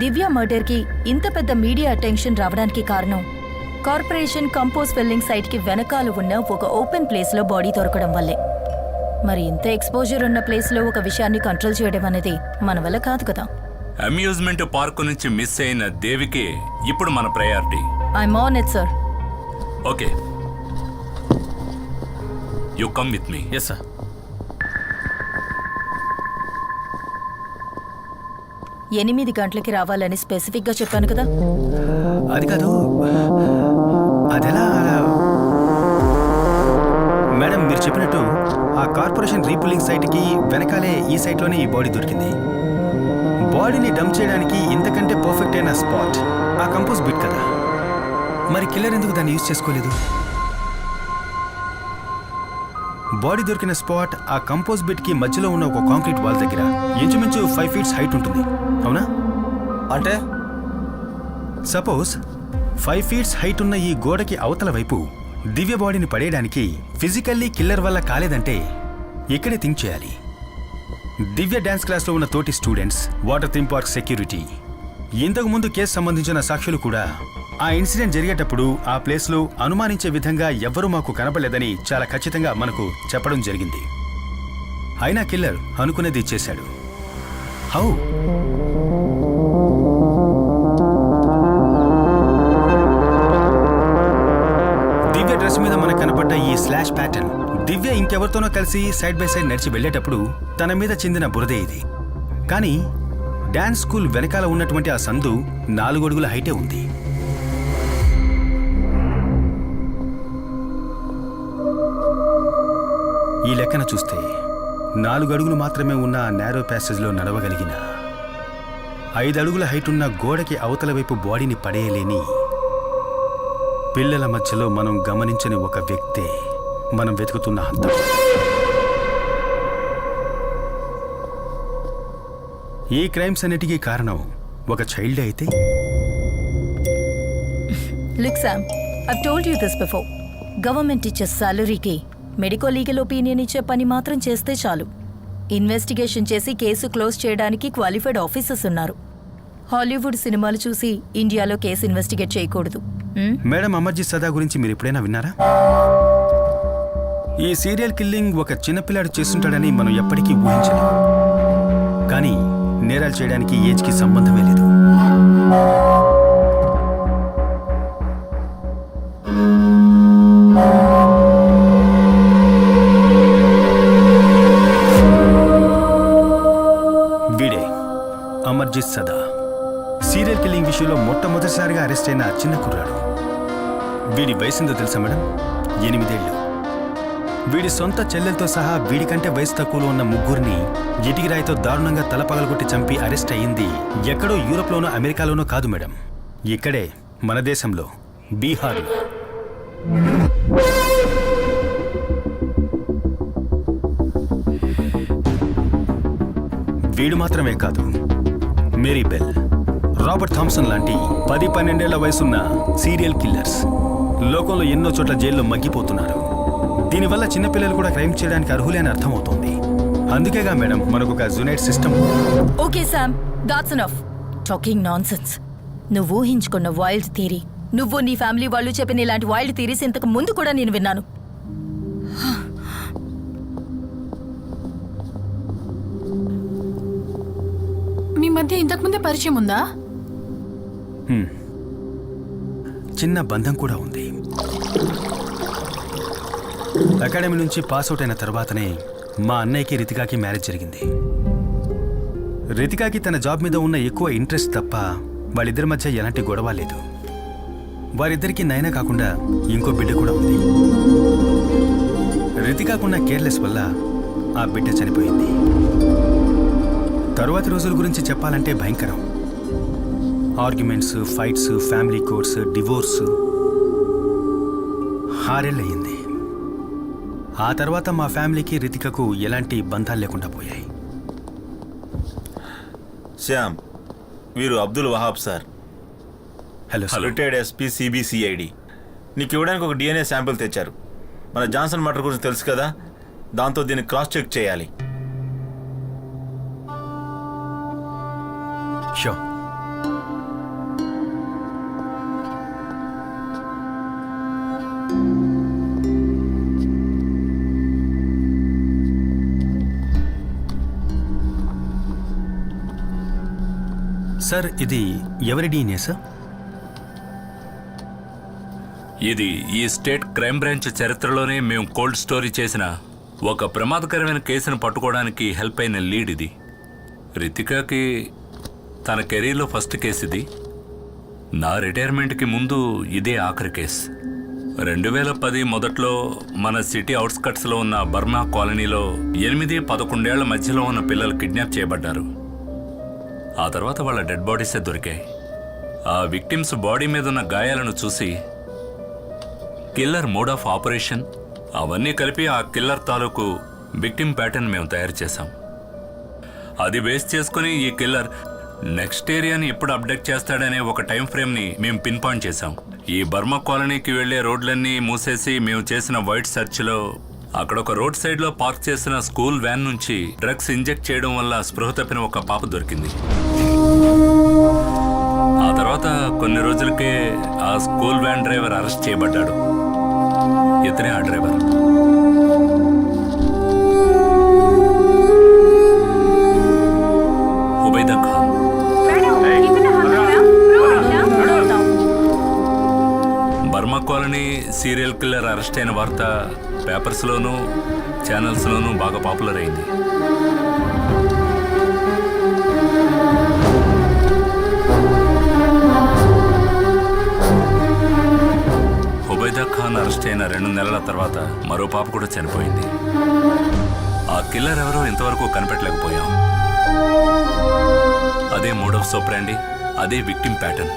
దివ్య మర్డర్కి ఇంత పెద్ద మీడియా అటెన్షన్ రావడానికి కారణం కార్పొరేషన్ కంపోజ్ ఫిల్లింగ్ సైట్కి వెనకాల ఉన్న ఒక ఓపెన్ ప్లేస్లో బాడీ దొరకడం వల్లే. మరి ఇంత ఎక్స్పోజర్ ఉన్న ప్లేస్లో ఒక విషయాన్ని కంట్రోల్ చేయడం అనేది మన వల్ల కాదు కదా. అమ్యూజ్మెంట్ పార్క్ నుంచి మిస్ అయిన దేవికి ఇప్పుడు మన priority. I'm on it sir. Okay, you come with me. Yes sir. 8 గంటలకి రావాలని స్పెసిఫిక్గా చెప్పాను కదా. అది కాదు, అదెలా? మేడం మీరు చెప్పినట్టు ఆ కార్పొరేషన్ రీపుల్లింగ్ సైట్కి వెనకాలే ఈ సైట్లోనే ఈ బాడీ దొరికింది. బాడీని డంప్ చేయడానికి ఇంతకంటే పర్ఫెక్ట్ అయిన స్పాట్ ఆ కంపోజ్ బిట్ కదా. మరి కిల్లర్ ఎందుకు దాన్ని యూజ్ చేసుకోలేదు? బాడీ దొరికిన స్పాట్ ఆ కంపోజ్ బిట్కి మధ్యలో ఉన్న ఒక కాంక్రీట్ వాల్ దగ్గర ఇంచుమించు 5 feet హైట్ ఉంటుంది, అవునా? అంటే సపోజ్ 5 feet హైట్ ఉన్న ఈ గోడకి అవతల వైపు దివ్య బాడీని పడేయడానికి ఫిజికల్లీ కిల్లర్ వల్ల కాలేదంటే ఇక్కడే థింక్ చేయాలి. దివ్య డ్యాన్స్ క్లాస్లో ఉన్న తోటి students, water theme park security, ఇంతకుముందు కేసు సంబంధించిన సాక్షులు కూడా ఆ ఇన్సిడెంట్ జరిగేటప్పుడు ఆ ప్లేస్లో అనుమానించే విధంగా ఎవ్వరూ మాకు కనపడలేదని చాలా ఖచ్చితంగా మనకు చెప్పడం జరిగింది. అయినా కిల్లర్ అనుకునేది చేశాడు. హౌ? దివ్య డ్రెస్ మీద మనకు కనపడ్డ ఈ స్లాష్ ప్యాటర్న్ దివ్య ఇంకెవరితోనో కలిసి సైడ్ బై సైడ్ నడిచి వెళ్ళేటప్పుడు తన మీద చెందిన బురదే ఇది. కానీ డాన్స్ స్కూల్ వెనకాల ఉన్నటువంటి ఆ సందు 4 అడుగుల హైటే ఉంది. ఈ లెక్కన చూస్తే 4 అడుగులు మాత్రమే ఉన్న ఆ నేరో ప్యాసేజ్లో నడవగలిగిన 5 అడుగుల హైట్ ఉన్న గోడకి అవతల వైపు బాడీని పడేయలేని పిల్లల మధ్యలో మనం గమనించని ఒక వ్యక్తే మనం వెతుకుతున్న హంతకుడు. ఈ క్రైమ్స్ అన్నిటికీ కారణం ఒక చైల్డ్ అయితే? Look Sam, I've told you this before. Government ఇచ్చే సాలరీకి మెడికల్ లీగల్ ఒపీనియన్ ఇచ్చే పని మాత్రం చేస్తే చాలు. ఇన్వెస్టిగేషన్ చేసి కేసు క్లోజ్ చేయడానికి క్వాలిఫైడ్ ఆఫీసర్స్ ఉన్నారు. హాలీవుడ్ సినిమాలు చూసి ఇండియాలో కేసు ఇన్వెస్టిగేట్ చేయకూడదు. మేడం, అమర్జిత్ సదా గురించి మీరు ఎప్పుడైనా విన్నారా? ఈ సీరియల్ కిల్లింగ్ ఒక చిన్నపిల్లాడు చేస్తుంటాడని మనం ఎప్పటికీ ఊహించలేం. కానీ నేరాలు చేయడానికి ఏజ్కి సంబంధమే లేదు. వీడే అమర్జిత్ సదా. సీరియల్ కిల్లింగ్ విషయంలో మొట్టమొదటిసారిగా అరెస్ట్ అయిన చిన్న కుర్రాడు. వీడి వయసుందో తెలుసా మేడం? 8 ఏళ్ళు. వీడి సొంత చెల్లెలతో సహా వీడికంటే వయసు తక్కువలో ఉన్న 3 ఇటికిరాయితో దారుణంగా తల పగలగొట్టి చంపి అరెస్ట్ అయ్యింది ఎక్కడో యూరోప్లోనో అమెరికాలోనో కాదు మేడం, ఇక్కడే మన దేశంలో, బీహార్లో. వీడు మాత్రమే కాదు, మేరీ బెల్, రాబర్ట్ థామ్సన్ లాంటి 10-12 ఏళ్ల వయసున్న సీరియల్ కిల్లర్స్ లోకంలో ఎన్నో చోట్ల జైల్లో మగ్గిపోతున్నారు. దీనివల్ల చిన్నపిల్లలు కూడా క్రైమ్ చేయడానికి అర్హులే అని అర్థమవుతోంది. అందుకేగా మేడం మనకొక జునైట్ system. Okay Sam, that's enough talking nonsense. నువ్వు ఊహించుకున్న వైల్డ్ థియరీ, నువ్వు నీ ఫ్యామిలీ వాళ్ళు చెప్పిన ఇలాంటి వైల్డ్ థియరీస్ ఇంతకు ముందు కూడా నేను విన్నాను. మీ మధ్య ఇంతకుముందే పరిచయం ఉందా? చిన్న బంధం కూడా ఉంది. అకాడమీ నుంచి పాస్అవుట్ అయిన తర్వాతనే మా అన్నయ్యకి రితికాకి మ్యారేజ్ జరిగింది. రితికాకి తన జాబ్ మీద ఉన్న ఎక్కువ ఇంట్రెస్ట్ తప్ప వాళ్ళిద్దరి మధ్య ఎలాంటి గొడవ లేదు. వారిద్దరికీ నైనా కాకుండా ఇంకో బిడ్డ కూడా ఉంది. రితికాకున్న కేర్లెస్ వల్ల ఆ బిడ్డ చనిపోయింది. తరువాతి రోజుల గురించి చెప్పాలంటే భయంకరం. Arguments, fights, family courts, divorce. 6 ఏళ్ళు అయ్యింది. ఆ తర్వాత మా ఫ్యామిలీకి రితికకు ఎలాంటి బంధాలు లేకుండా పోయాయి. శ్యామ్, వీరు Abdul Wahab sir. Hello sir. Retired SP CBCID. నీకు ఇవ్వడానికి ఒక DNA శాంపిల్ తెచ్చారు. మన జాన్సన్ మర్డర్ గురించి తెలుసు కదా, దాంతో దీన్ని క్రాస్ చెక్ చేయాలి. షో. సార్ ఇది ఎవరి డీఎన్ఏ సార్? ఇది ఈ స్టేట్ క్రైమ్ బ్రాంచ్ చరిత్రలోనే మేము కోల్డ్ స్టోరీ చేసిన ఒక ప్రమాదకరమైన కేసును పట్టుకోవడానికి హెల్ప్ అయిన లీడ్ ఇది. రితికాకి తన కెరీర్లో ఫస్ట్ కేసు ఇది. నా రిటైర్మెంట్కి ముందు ఇదే ఆఖరి కేసు. 2010 మొదట్లో మన సిటీ అవుట్స్కట్స్లో ఉన్న బర్మా కాలనీలో 8-11 ఏళ్ల మధ్యలో ఉన్న పిల్లలు కిడ్నాప్ చేయబడ్డారు. ఆ తర్వాత వాళ్ళ డెడ్ బాడీసే దొరికాయి. ఆ విక్టిమ్స్ బాడీ మీద ఉన్న గాయాలను చూసి కిల్లర్ మోడ్ ఆఫ్ ఆపరేషన్ అవన్నీ కలిపి ఆ కిల్లర్ తాలూకు విక్టిమ్ ప్యాటర్న్ మేము తయారు చేశాం. అది బేస్ చేసుకుని ఈ కిల్లర్ నెక్స్ట్ ఏరియాని ఎప్పుడు అప్డేట్ చేస్తాడనే ఒక టైం ఫ్రేమ్ని మేము పిన్ పాయింట్ చేశాం. ఈ బర్మా కాలనీకి వెళ్లే రోడ్లన్నీ మూసేసి మేము చేసిన వైట్ సెర్చ్లో అక్కడ ఒక రోడ్ సైడ్లో పార్క్ చేసిన స్కూల్ వ్యాన్ నుంచి డ్రగ్స్ ఇంజెక్ట్ చేయడం వల్ల స్పృహ తప్పిన ఒక పాప దొరికింది. ఆ తర్వాత కొన్ని రోజులకే ఆ స్కూల్ వ్యాన్ డ్రైవర్ అరెస్ట్ చేయబడ్డాడు. ఇతనే ఆ driver. Hubaida Khan. Burma colony serial killer arrest అయిన వార్త పేపర్స్లోనూ ఛానల్స్లోనూ బాగా పాపులర్ అయింది. హుబైదా ఖాన్ అరెస్ట్ అయిన 2 నెలల తర్వాత మరో పాప కూడా చనిపోయింది. ఆ కిల్లర్ ఎవరో ఇంతవరకు కనిపెట్టలేకపోయాం. అదే మోడ్ ఆఫ్ సోప్రాండి, అదే విక్టిమ్ ప్యాటర్న్.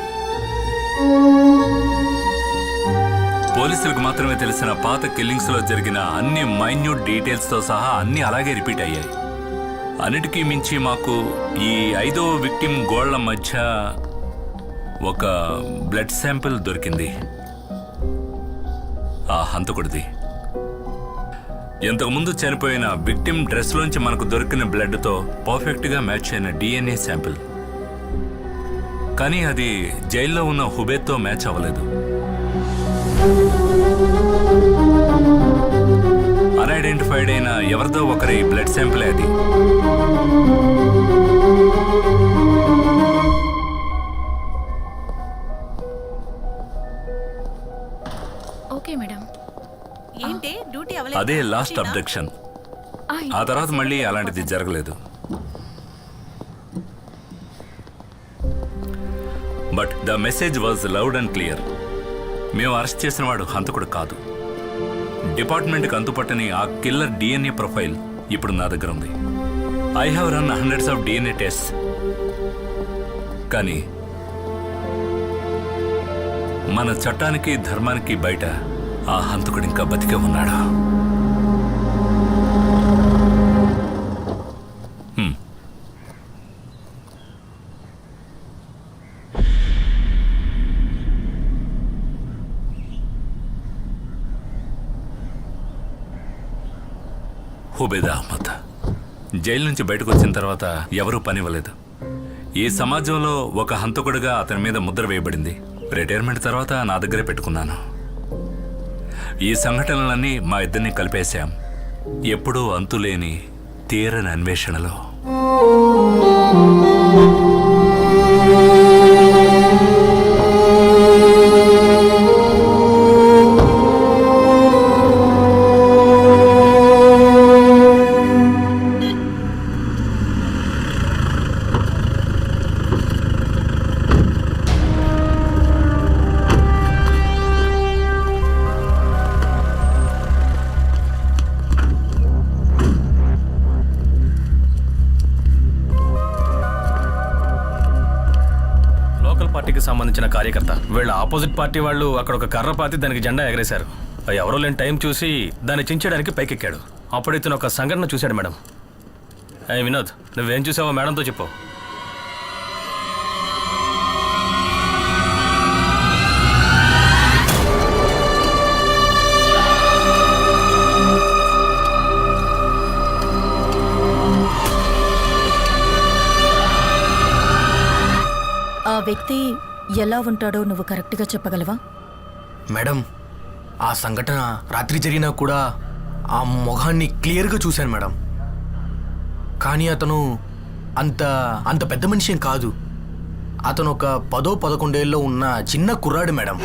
పోలీసులకు మాత్రమే తెలిసిన పాత కిల్లింగ్స్ లో జరిగిన అన్ని మైన్యూట్ డీటెయిల్స్ తో సహా అన్ని అలాగే రిపీట్ అయ్యాయి. అన్నిటికీ మించి మాకు ఈ 5వ విక్టిమ్ గోళ్ల మధ్య ఒక బ్లడ్ శాంపిల్ దొరికింది. ఆ హంతకుడిది. ఇంతకుముందు చనిపోయిన విక్టిమ్ డ్రెస్లోంచి మనకు దొరికిన బ్లడ్తో పర్ఫెక్ట్గా మ్యాచ్ అయిన డిఎన్ఏ శాంపిల్. కానీ అది జైల్లో ఉన్న హుబేద్తో మ్యాచ్ అవ్వలేదు. అన్ఐడెంటిఫైడ్ అయిన ఎవరిదో ఒకరి బ్లడ్ శాంపిల్ అది. Okay madam. ఏంటి డ్యూటీ అదే లాస్ట్ అబ్డక్షన్. ఆ తర్వాత మళ్ళీ అలాంటిది జరగలేదు. But the message was loud and clear. మేము అరెస్ట్ చేసిన వాడు హంతకుడు కాదు. డిపార్ట్మెంట్కి అంతుపట్టని ఆ కిల్లర్ డిఎన్ఏ ప్రొఫైల్ ఇప్పుడు నా దగ్గర ఉంది. I have run hundreds of DNA test. కానీ మన చట్టానికి ధర్మానికి బయట ఆ హంతకుడు ఇంకా బతికే ఉన్నాడు. హుబైదా అహ్మద్ జైలు నుంచి బయటకు వచ్చిన తర్వాత ఎవరూ పనివ్వలేదు. ఈ సమాజంలో ఒక హంతకుడిగా అతని మీద ముద్ర వేయబడింది. రిటైర్మెంట్ తర్వాత నా దగ్గరే పెట్టుకున్నాను. ఈ సంఘటనలన్నీ మా ఇద్దరిని కలిపేశాం. ఎప్పుడూ అంతులేని తీరని అన్వేషణలో. పార్టీకి సంబంధించిన కార్యకర్త వీళ్ళ ఆపోజిట్ పార్టీ వాళ్ళు అక్కడ ఒక కర్ర పాతి దానికి జెండా ఎగరేశారు. ఎవరో లేని టైం చూసి దాన్ని చించడానికి పైకెక్కాడు. అప్పుడు ఇతను ఒక సంఘటన చూశాడు మేడం. వినోద్, నువ్వేం చూసావో మేడంతో చెప్పు. ఆ వ్యక్తి ఎలా ఉంటాడో నువ్వు కరెక్ట్గా చెప్పగలవా? మేడం, ఆ సంఘటన రాత్రి జరిగినా కూడా ఆ మొహాన్ని క్లియర్గా చూశాను మేడం. కానీ అతను అంత పెద్ద మనిషి ఏం కాదు. అతను ఒక 10-11 ఏళ్ళలో ఉన్న చిన్న కుర్రాడు మేడం.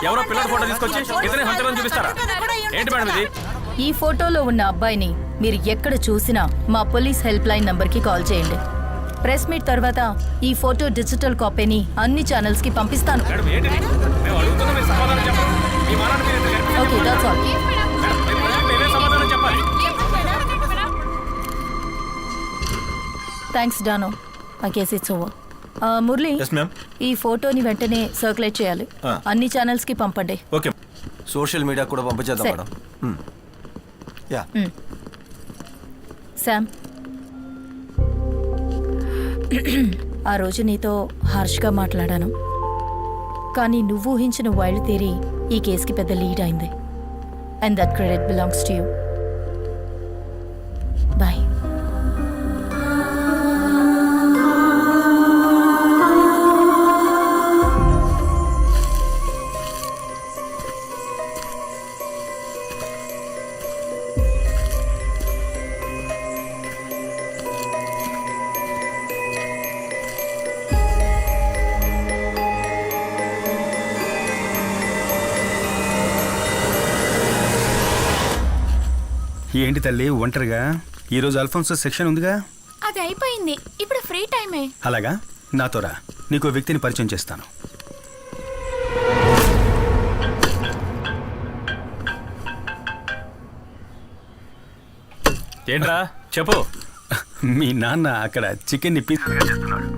ఎవరో పిల్లల ఫోటో తీసుకొచ్చి ఇతనే హంతకులను చూపిస్తారా? ఏంటి మేడం ఇది? ఈ ఫోటోలో ఉన్న అబ్బాయిని మీరు ఎక్కడ చూసినా మా పోలీస్ హెల్ప్ లైన్ నంబర్కి కాల్ చేయండి. ప్రెస్ మీట్ తర్వాత ఈ ఫోటో డిజిటల్ కాపీని అన్ని ఛానల్స్ కి పంపిస్తాను. మేడం ఏంటిది? మేము అడుగుతున్నా, మీరు సమాధానం చెప్పండి. మీ మానాన్ని మీరు ఎందుకు గెలిపించారు? Okay, that's all. మేమే సమాధానం చెప్పాలి. థ్యాంక్స్ డానో. ఆ case it's over. Murali, yes ma'am. ఈ ఫోటోని వెంటనే సర్క్యులేట్ చేయాలి. అన్ని ఛానల్స్ కి పంపండి. ఓకే. సోషల్ మీడియా కూడా పంపించేద్దాం సరే. మేడం. యా. శామ్, ఆ రోజు నీతో హార్ష్గా మాట్లాడాను, కానీ నువ్వు ఊహించిన వైల్డ్ థియరీ ఈ కేసుకి పెద్ద లీడ్ అయింది. And that credit belongs to you. Bye. ఏంటి తల్లి ఒంటరిగా? ఈరోజు అల్ఫోన్సో సెక్షన్ ఉందిగా? అది అయిపోయింది, ఇప్పుడు ఫ్రీ టైమే. అలాగా, నాతో రా, నీకు వ్యక్తిని పరిచయం చేస్తాను. ఏంట్రా చెప్పు. మీ నాన్న అక్కడ చికెన్ చేస్తున్నాడు.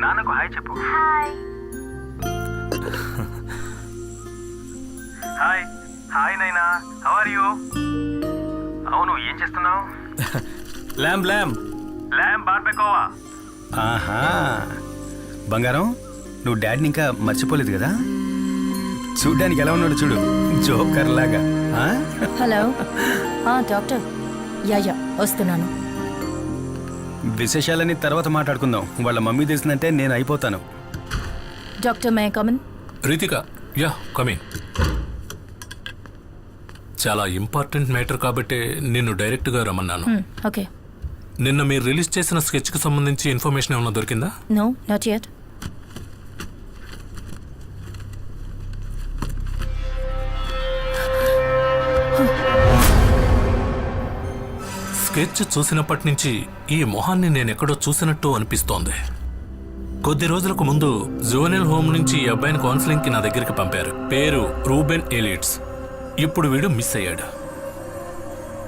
నాన్నకు హాయ్ చెప్పు. హాయ్ హాయ్ నైనా, హౌ ఆర్ యు? అవును, ఏం చేస్తున్నావు? ల్యామ్ ల్యామ్ ల్యామ్ బార్బెకోవా. ఆహా, బంగారం, నువ్వు డాడీని ఇంకా మర్చిపోలేదు కదా? చూడ్డానికి ఎలా ఉన్నాడు చూడు, జోకర్ లాగా. హలో. డాక్టర్. యా వస్తున్నాను. విశేషాలని తర్వాత మాట్లాడుకుందాం. వాళ్ళ మమ్మీ తెలిసిందంటే నేను అయిపోతాను. డాక్టర్, మే కమన్? Ritika, yeah coming. చాలా ఇంపార్టెంట్ మ్యాటర్ కాబట్టి నిన్ను డైరెక్ట్గా రమ్మన్నాను. ఓకే. నిన్న మీరు రిలీజ్ చేసిన స్కెచ్కి సంబంధించి ఇన్ఫర్మేషన్ ఏమైనా దొరికిందా? No, not yet. స్కెచ్ చూసినప్పటి నుంచి ఈ మొహాన్ని నేను ఎక్కడో చూసినట్టు అనిపిస్తోంది. కొద్ది రోజులకు ముందు జువెనైల్ హోమ్ నుంచి ఈ అబ్బాయిని కౌన్సిలింగ్కి నా దగ్గరికి పంపారు. పేరు రూబెన్ ఎలియట్స్. ఇప్పుడు వీడు మిస్ అయ్యాడు.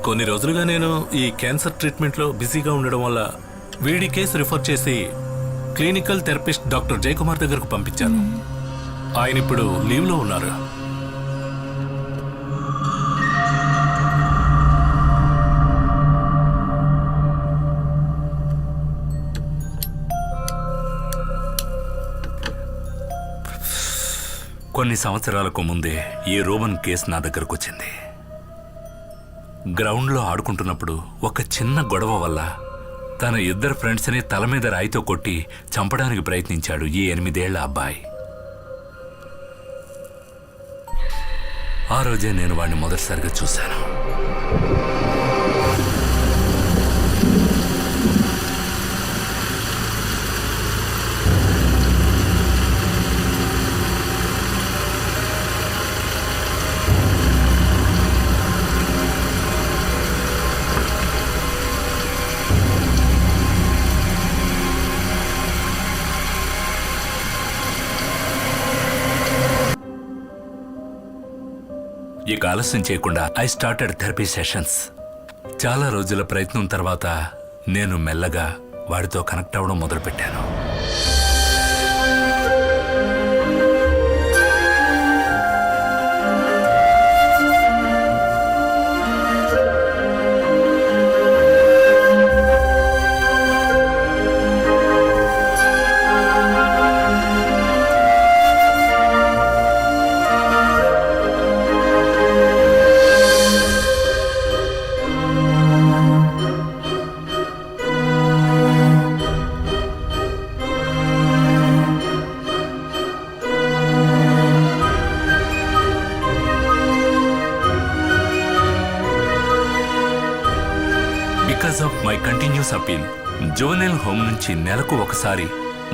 కొన్ని రోజులుగా నేను ఈ క్యాన్సర్ ట్రీట్మెంట్లో బిజీగా ఉండడం వల్ల వీడి కేసు రిఫర్ చేసి క్లినికల్ థెరపిస్ట్ డాక్టర్ జయకుమార్ దగ్గరకు పంపించాను. ఆయన ఇప్పుడు లీవ్లో ఉన్నారు. కొన్ని సంవత్సరాలకు ముందే ఈ రోమన్ కేసు నా దగ్గరకు వచ్చింది. గ్రౌండ్లో ఆడుకుంటున్నప్పుడు ఒక చిన్న గొడవ వల్ల తన ఇద్దరు ఫ్రెండ్స్ని తల మీద రాయితో కొట్టి చంపడానికి ప్రయత్నించాడు ఈ 8 ఏళ్ల అబ్బాయి. ఆ రోజే నేను వాడిని మొదటిసారిగా చూశాను. ఇక ఆలస్యం చేయకుండా ఐ స్టార్టెడ్ థెరపీ సెషన్స్. చాలా రోజుల ప్రయత్నం తర్వాత నేను మెల్లగా వాడితో కనెక్ట్ అవ్వడం మొదలుపెట్టాను. Because of my continuous appeal, juvenile home నుంచి నెలకు ఒకసారి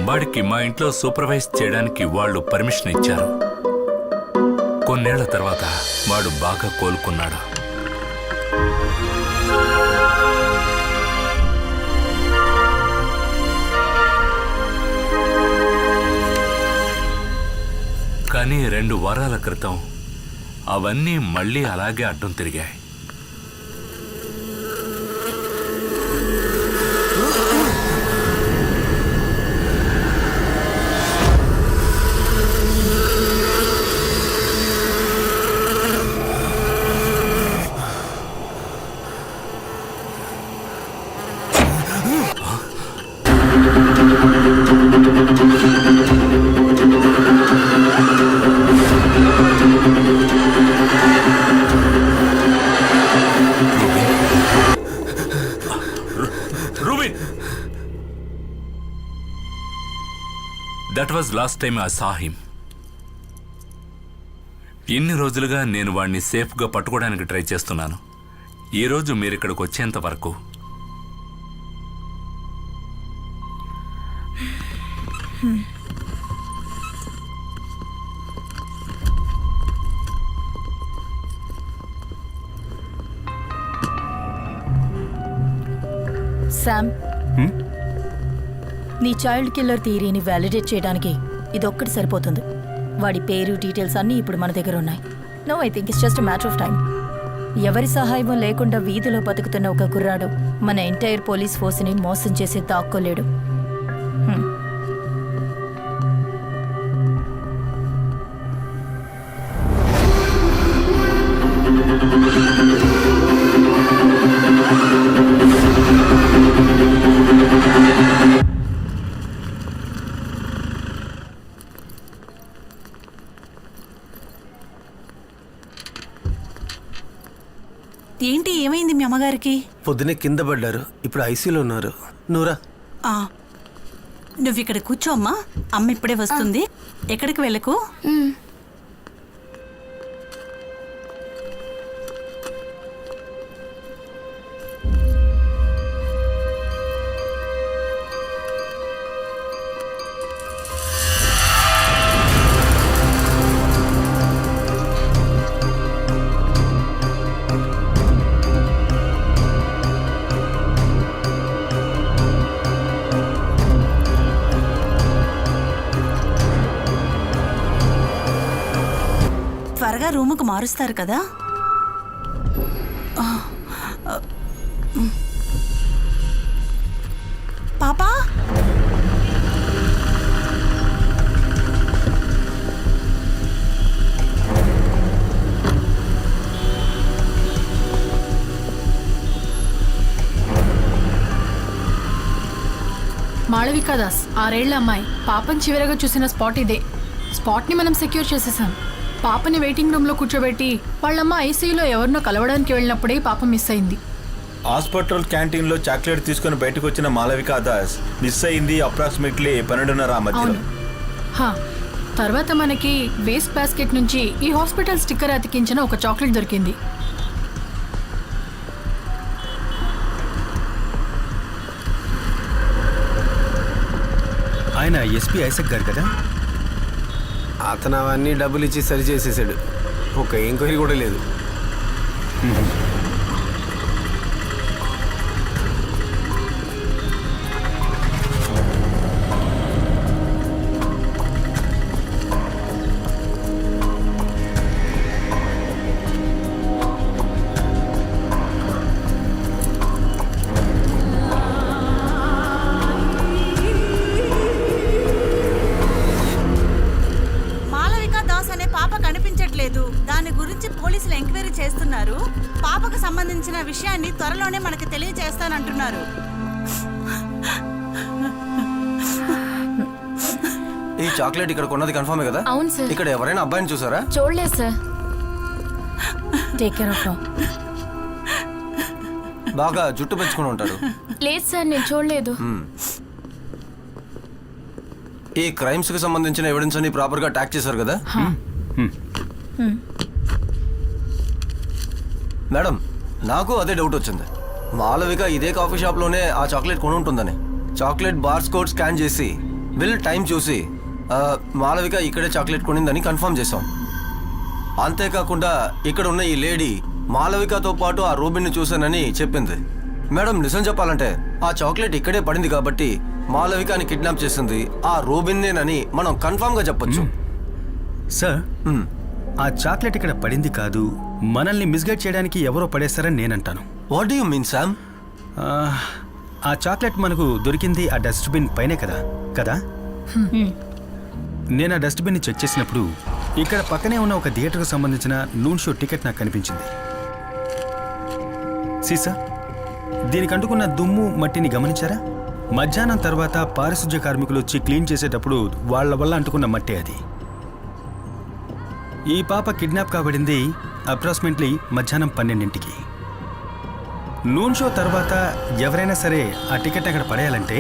వాడికి మా ఇంట్లో సూపర్వైజ్ చేయడానికి వాళ్ళు పర్మిషన్ ఇచ్చారు. కొన్నేళ్ల తర్వాత వాడు బాగా కోలుకున్నాడు. కానీ 2 వారాల క్రితం అవన్నీ మళ్ళీ అలాగే అడ్డం తిరిగాయి. That was last time I saw him. ఇన్ని రోజులుగా నేను వాడిని సేఫ్గా పట్టుకోవడానికి ట్రై చేస్తున్నాను. ఈరోజు మీరు ఇక్కడికి వచ్చేంత వరకు శామ్, నీ చైల్డ్ కిల్లర్ థియరీని వ్యాలిడేట్ చేయడానికి ఇదొక్కటి సరిపోతుంది. వాడి పేరు డీటెయిల్స్ అన్నీ ఇప్పుడు మన దగ్గర ఉన్నాయి. No, I think it's just matter of time. ఎవరి సహాయం లేకుండా వీధిలో బతుకుతున్న ఒక కుర్రాడు మన ఎంటైర్ పోలీస్ ఫోర్స్ని మోసం చేసి దాక్కోలేడు. ఏంటి, ఏమైంది మీ అమ్మగారికి? పొద్దునే కింద పడ్డారు, ఇప్పుడు ఐసీలో ఉన్నారు. నూరా, నువ్వు ఇక్కడ కూర్చో అమ్మా, అమ్మ ఇప్పుడే వస్తుంది. ఎక్కడికి వెళ్ళకు. త్వరగా రూముకు మారుస్తారు కదా. పాపా, మాళవికా దాస్, 6 ఏళ్ల అమ్మాయి. పాపని చివరగా చూసిన స్పాట్ ఇదే. స్పాట్ని మనం సెక్యూర్ చేసేసాం. పాపని వెయిటింగ్ రూమ్లో కూర్చోబెట్టి వాళ్ళమ్మ ఐసీయూలో ఎవరినో కలవడానికి వెళ్ళినప్పుడే పాప మిస్ అయింది. హాస్పిటల్ క్యాంటీన్లో చాక్లెట్ తీసుకుని బయటకు వచ్చిన మాళవికా దాస్ మిస్ అయింది అప్రాక్సిమేట్లీ 12:30 మధ్యలో. తర్వాత మనకి వేస్ట్ బాస్కెట్ నుంచి ఈ హాస్పిటల్ స్టిక్కర్ అతికించిన ఒక చాక్లెట్ దొరికింది. ఆయన ఎస్పీ ఐసక్ గారు కదా? అతను అవన్నీ డబ్బులు ఇచ్చి సరి చేసేసాడు. ఒక ఎంక్వైరీ కూడా లేదు. పోలీసులు ఎంక్వైరీ చేస్తున్నారు. పాపకు సంబంధించిన విషయాన్ని త్వరలోనే మనకు తెలియజేస్తానంటున్నారు. ఈ చాక్లెట్ ఇక్కడ కొన్నది కన్ఫర్మే కదా? అవును సార్. ఇక్కడ ఎవరైనా అబ్బాయిని చూసారా? చూడలేదు సార్. Take care of. బాగా జుట్టు పెంచుకుని ఉంటాడు. లేదు సార్, నేను చూడలేదు. ఈ క్రైమ్స్ కి సంబంధించిన ఎవిడెన్స్ అన్ని ప్రాపర్ గా ట్యాక్ చేశారు కదా? మేడం, నాకు అదే డౌట్ వచ్చింది. మాలవిక ఇదే కాఫీ షాప్ లోనే ఆ చాక్లెట్ కొని ఉంటుందని చాక్లెట్ బార్స్ కోడ్ స్కాన్ చేసి బిల్ టైం చూసి మాలవిక ఇక్కడే చాక్లెట్ కొనిందని కన్ఫర్మ్ చేశాం. అంతేకాకుండా ఇక్కడ ఉన్న ఈ లేడీ మాలవికతో పాటు ఆ రూబిన్ని చూశానని చెప్పింది. మేడం, నిజం చెప్పాలంటే ఆ చాక్లెట్ ఇక్కడే పడింది కాబట్టి మాలవికని కిడ్నాప్ చేసింది ఆ రూబిన్నేనని మనం కన్ఫర్మ్ గా చెప్పొచ్చు. సార్, ఆ చాక్లెట్ ఇక్కడ పడింది కాదు, మనల్ని మిస్గైడ్ చేయడానికి ఎవరో పడేస్తారని నేనంటాను. What do you mean Sam? ఆ చాక్లెట్ మనకు దొరికింది ఆ డస్ట్బిన్ పైనే కదా? నేను ఆ డస్ట్బిన్ని చెక్ చేసినప్పుడు ఇక్కడ పక్కనే ఉన్న ఒక థియేటర్కు సంబంధించిన నూన్ షో టికెట్ నాకు కనిపించింది. సీసా, దీనికి అంటుకున్న దుమ్ము మట్టిని గమనించారా? మధ్యాహ్నం తర్వాత పారిశుధ్య కార్మికులు వచ్చి క్లీన్ చేసేటప్పుడు వాళ్ళ వల్ల అంటుకున్న మట్టే అది. ఈ పాప కిడ్నాప్ కాబడింది అప్రాక్సిమేట్లీ మధ్యాహ్నం 12ంటికి. నూన్ షో తర్వాత ఎవరైనా సరే ఆ టికెట్ అక్కడ పడేయాలంటే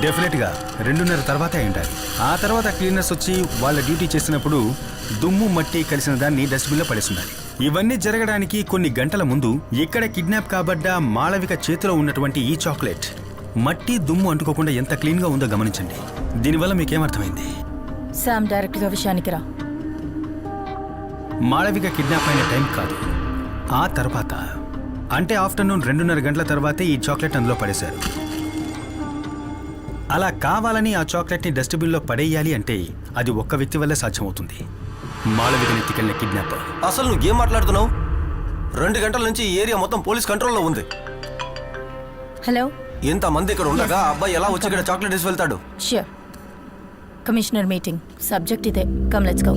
డెఫినెట్గా 2:30 తర్వాతే అయి ఉండాలి. ఆ తర్వాత క్లీనర్స్ వచ్చి వాళ్ళ డ్యూటీ చేసినప్పుడు దుమ్ము మట్టి కలిసిన దాన్ని డస్ట్బిన్లో పడేసి ఉండాలి. ఇవన్నీ జరగడానికి కొన్ని గంటల ముందు ఇక్కడ కిడ్నాప్ కాబడ్డ మాళవిక చేతిలో ఉన్నటువంటి ఈ చాక్లెట్ మట్టి దుమ్ము అంటుకోకుండా ఎంత క్లీన్గా ఉందో గమనించండి. దీనివల్ల మీకేమర్థమైంది? శామ్, డైరెక్ట్గా విషయానికి రా. మాళవిక కిడ్నాప్ అయిన టైం కాదు, ఆ తర్వాత అంటే ఆఫ్టర్నూన్ 2:30 గంటల తర్వాతే ఈ చాక్లెట్ అందులో పడేశారు. అలా కావాలని ఆ చాక్లెట్ని డస్ట్బిన్లో పడేయాలి అంటే అది ఒక్క వ్యక్తి వల్లే సాధ్యమవుతుంది, మాళవికని ఎత్తుకెళ్ళిన కిడ్నాపర్. అసలు నువ్వు ఏం మాట్లాడుతున్నావు? 2 గంటల నుంచి ఈ ఏరియా మొత్తం పోలీస్ కంట్రోల్లో ఉంది. హలో, ఇంతమంది ఇక్కడ ఉండగా అబ్బాయి ఎలా వచ్చి ఇక్కడ చాక్లెట్ తీసి వెళ్తాడు? ష్యూర్. కమిషనర్ మీటింగ్, సబ్జెక్ట్ ఇదే. Come let's go.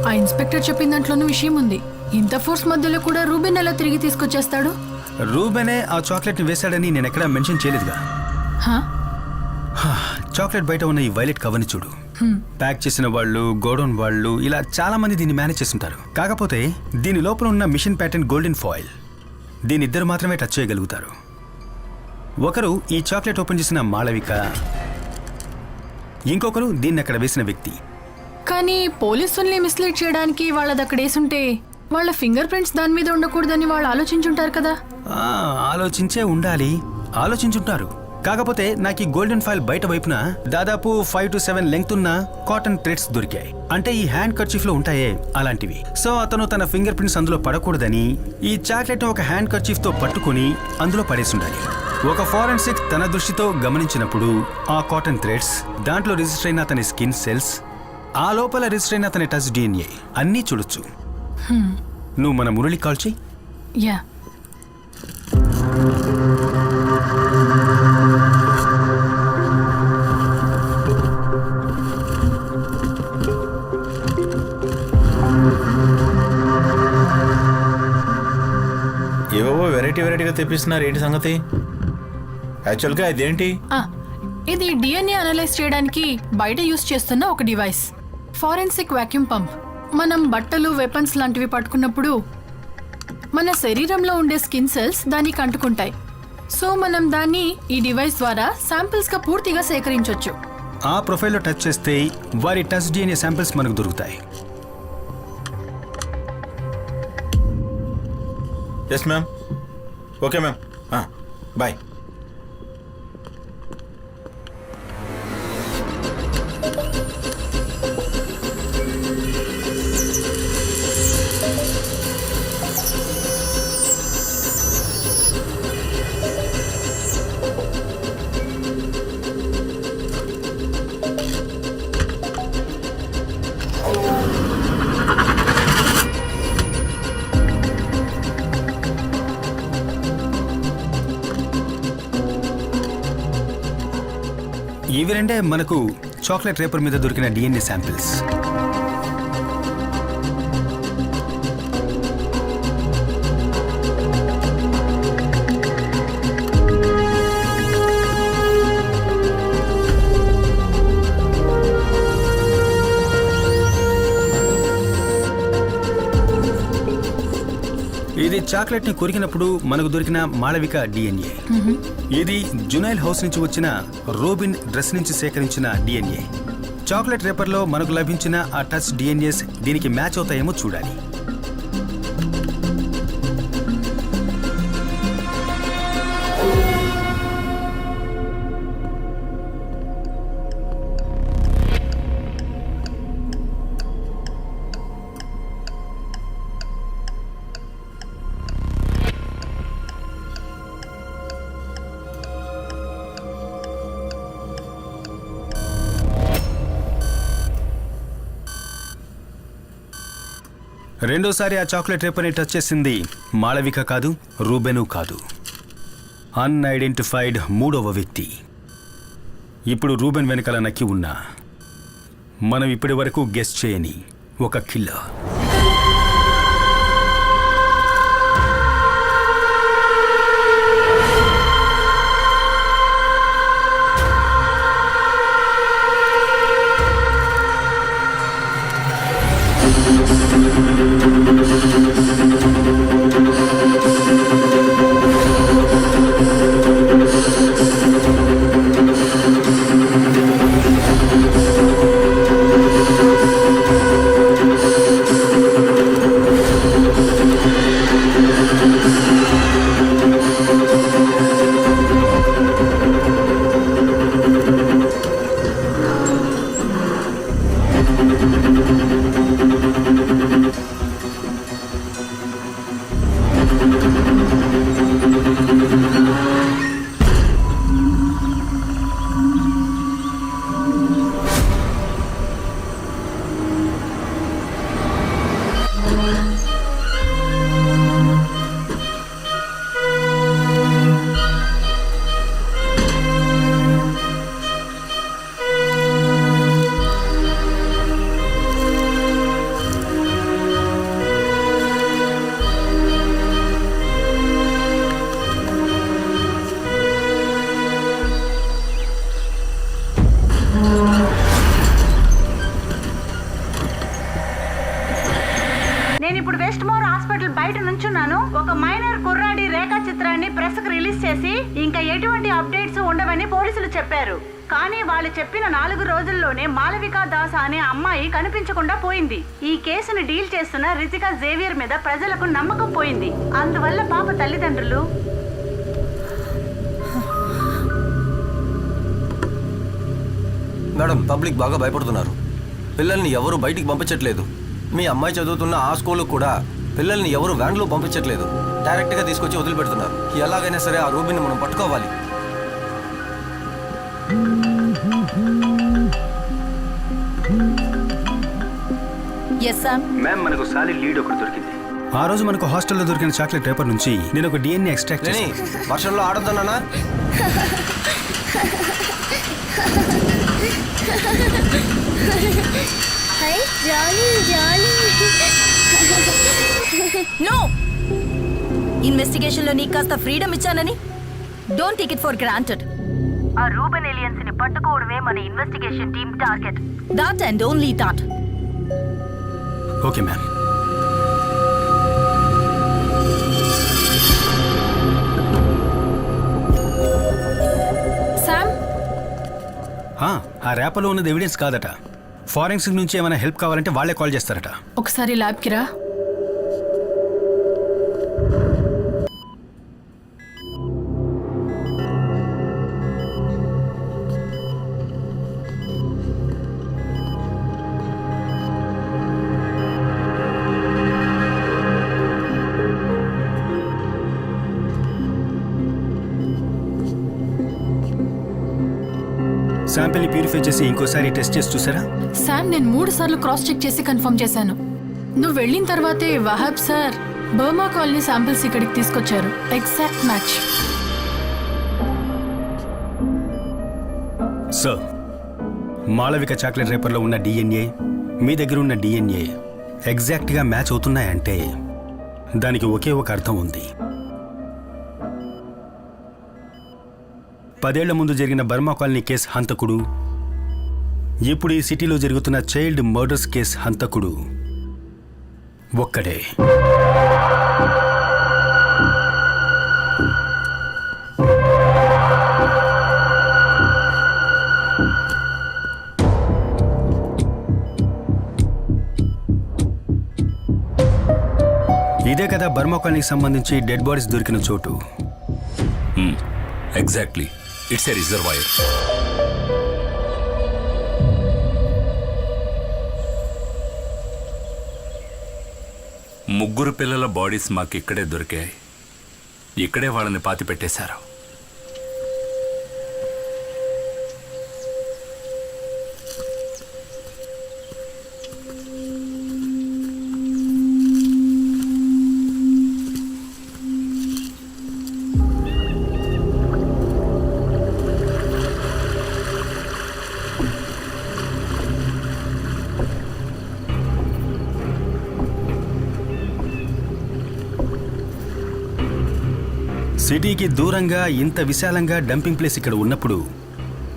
ఆ ఇన్స్పెక్టర్ చెప్పిన దాంట్లోనూ విషయం ఉంది. ఇంత ఫోర్స్ మధ్యలో కూడా రూబెన్ ఎలా తిరిగి తీసుకొచ్చేస్తాడు? రూబెనే ఆ చాక్లెట్ని వేశాడని నేను ఎక్కడా మెన్షన్ చేయలేదుగా. చాక్లెట్ బయట ఉన్న ఈ వైలెట్ కవర్ని చూడు. ప్యాక్ చేసిన వాళ్ళు, గోడౌన్ వాళ్ళు, ఇలా చాలా మంది దీన్ని మేనేజ్ చేస్తుంటారు. కాకపోతే దీని లోపల ఉన్న మిషన్ ప్యాటర్న్ గోల్డెన్ ఫాయిల్, దీని ఇద్దరు మాత్రమే టచ్ చేయగలుగుతారు. ఒకరు ఈ చాక్లెట్ ఓపెన్ చేసిన మాళవిక, ఇంకొకరు దీన్ని అక్కడ వేసిన వ్యక్తి. కానీ పోలీసుల్ని మిస్లీడ్ చేయడానికి వాళ్ళది అక్కడ వేసుంటే వాళ్ళ ఫింగర్ ప్రింట్స్ దాని మీద ఉండకూడదని వాళ్ళు ఆలోచించుంటారు కదా. ఆలోచించే ఉండాలి, ఆలోచించుంటారు. కాకపోతే నాకు ఈ గోల్డెన్ ఫాయిల్ బయట వైపున దాదాపు 5 to 7 లెంగ్త్ ఉన్న కాటన్ థ్రెడ్స్ దొరికాయి. అంటే ఈ హ్యాండ్ కర్చీఫ్ లో ఉంటాయే అలాంటివి. సో అతను తన ఫింగర్ ప్రింట్స్ అందులో పడకూడదని ఈ చాక్లెట్ ఒక హ్యాండ్ కర్చీఫ్ తో పట్టుకుని అందులో పడేసి ఉండాలి. ఒక ఫారెన్సిక్ తన దృష్టితో గమనించినప్పుడు ఆ కాటన్ థ్రెడ్స్, దాంట్లో రిజిస్టర్ అయిన అతని స్కిన్ సెల్స్, ఆ లోపల రిజిస్టర్ అయిన అతని టచ్ DNA అన్నీ చూడొచ్చు. నువ్వు మన మురళి కాల్ చెయ్యి. యా. ఏవో వెరైటీగా తెప్పిస్తున్నారు. ఏంటి సంగతి? యాక్చువల్గా ఇదేంటి? ఇది DNA అనలైజ్ చేయడానికి బయట యూస్ చేస్తున్న ఒక డివైస్, ఫారెన్సిక్ వాక్యూమ్ పంప్. మనం బట్టలు, వెపన్స్ లాంటివి పట్టుకున్నప్పుడు మన శరీరంలో ఉండే స్కిన్ సెల్స్ దానికి అంటుకుంటాయి. సో మనం దాన్ని ఈ డివైస్ ద్వారా శాంపిల్స్ గా పూర్తిగా సేకరించవచ్చు. ఆ ప్రొఫైల్లో టచ్ చేస్తే వారి టచ్ DNA శాంపిల్స్ మనకు దొరుకుతాయి. Yes ma'am. Okay ma'am, bye. ఇవి రెండే మనకు చాక్లెట్ రేపర్ మీద దొరికిన డిఎన్ఏ శాంపిల్స్. ఇది చాక్లెట్ ని కొరికినప్పుడు మనకు దొరికిన మాళవిక డిఎన్ఏ. ఇది జునైల్ హౌస్ నుంచి వచ్చిన రోబిన్ డ్రెస్ నుంచి సేకరించిన డిఎన్ఏ. చాక్లెట్ రేపర్ లో మనకు లభించిన ఆ టచ్ డిఎన్ఏస్ దీనికి మ్యాచ్ అవుతాయేమో చూడాలి. రెండోసారి ఆ చాక్లెట్ రేపర్ని టచ్ చేసింది మాళవిక కాదు, రూబెను కాదు, అన్ఐడెంటిఫైడ్ మూడవ వ్యక్తి. ఇప్పుడు రూబెన్ వెనకాల నక్కి ఉన్న మనం ఇప్పటి వరకు గెస్ చేయని ఒక కిల్లర్. నేను ఇప్పుడు వెస్ట్ మోర్ హాస్పిటల్ బయట నుంచున్నాను. ఒక మైనర్ కుర్రాడి రేఖా చిత్రాన్ని ప్రెస్ కు రిలీజ్ చేసి ఇంకా ఎటువంటి అప్డేట్స్ ఉండవని పోలీసులు చెప్పారు. కానీ వాళ్ళు చెప్పిన 4 రోజుల్లోనే మాళవిక దాస్ అనే అమ్మాయి కనిపించకుండా పోయింది. ఈ కేసును డీల్ చేస్తున్న రితికా జేవియర్ మీద ప్రజలకు నమ్మకం పోయింది. అందువల్ల పాప తల్లిదండ్రులు మేడం, పబ్లిక్ బాగా భయపడుతున్నారు. పిల్లల్ని ఎవరు బయటికి పంపించట్లేదు. మీ అమ్మాయి చదువుతున్న ఆ స్కూల్ కూడా పిల్లల్ని ఎవరు వ్యాన్లో పంపించట్లేదు. డైరెక్ట్గా తీసుకొచ్చి వదిలిపెడుతున్నారు. ఎలాగైనా సరే ఆ రూబిని మనం పట్టుకోవాలి. మ్యామ్, మనకు సాలిడ్ లీడ్ ఒకటి దొరికింది. ఆ రోజు మనకు హాస్టల్లో దొరికిన చాక్లెట్ పేపర్ నుంచి నేను ఒక డిఎన్ఏ ఎక్స్ట్రాక్ట్ చేసి వర్షంలో ఆడొద్దన్నా. నో, ఇన్వెస్టిగేషన్ లో నీకు కాస్త ఫ్రీడమ్ ఇచ్చానని don't take it for granted. ఆ రూబెన్ ఏలియన్స్ ని పట్టుకోవడమే మన investigation team target. That and only that. Okay ma'am. Sam, ఆ ర్యాపలో ఉన్నది ఎవిడెన్స్ కాదట. ఫారెన్సిక్ నుంచి ఏమైనా హెల్ప్ కావాలంటే వాళ్ళే కాల్ చేస్తారట. ఒకసారి ల్యాబ్కి రా. శాంపిల్ని ప్యూరిఫై చేసి ఇంకోసారి టెస్ట్ చేసి చూసారా? శామ్, నేను 3 సార్లు క్రాస్ చెక్ చేసి కన్ఫర్మ్ చేశాను. నువ్వు వెళ్ళిన తర్వాతే Wahab sir Burma colony samples ఇక్కడికి తీసుకొచ్చారు. Exact match. Sir, Malavika chocolate రేపర్లో ఉన్న డిఎన్ఏ మీ దగ్గర ఉన్న డిఎన్ఏ ఎగ్జాక్ట్గా మ్యాచ్ అవుతున్నాయంటే దానికి ఒకే ఒక అర్థం ఉంది. 10 ఏళ్ల ముందు జరిగిన బర్మా కాలనీ కేసు హంతకుడు, ఇప్పుడు ఈ సిటీలో జరుగుతున్న చైల్డ్ మర్డర్స్ కేసు హంతకుడు ఒక్కడే. ఇదే కదా బర్మా కాలనీకి సంబంధించి డెడ్ బాడీస్ దొరికిన చోటు. Exactly, it's a reservoir. ముగ్గురు పిల్లల బాడీస్ మాకు ఇక్కడే దొరికాయి. ఇక్కడే వాళ్ళని పాతి పెట్టేశారు. సిటీకి దూరంగా ఇంత విశాలంగా డంపింగ్ ప్లేస్ ఇక్కడ ఉన్నప్పుడు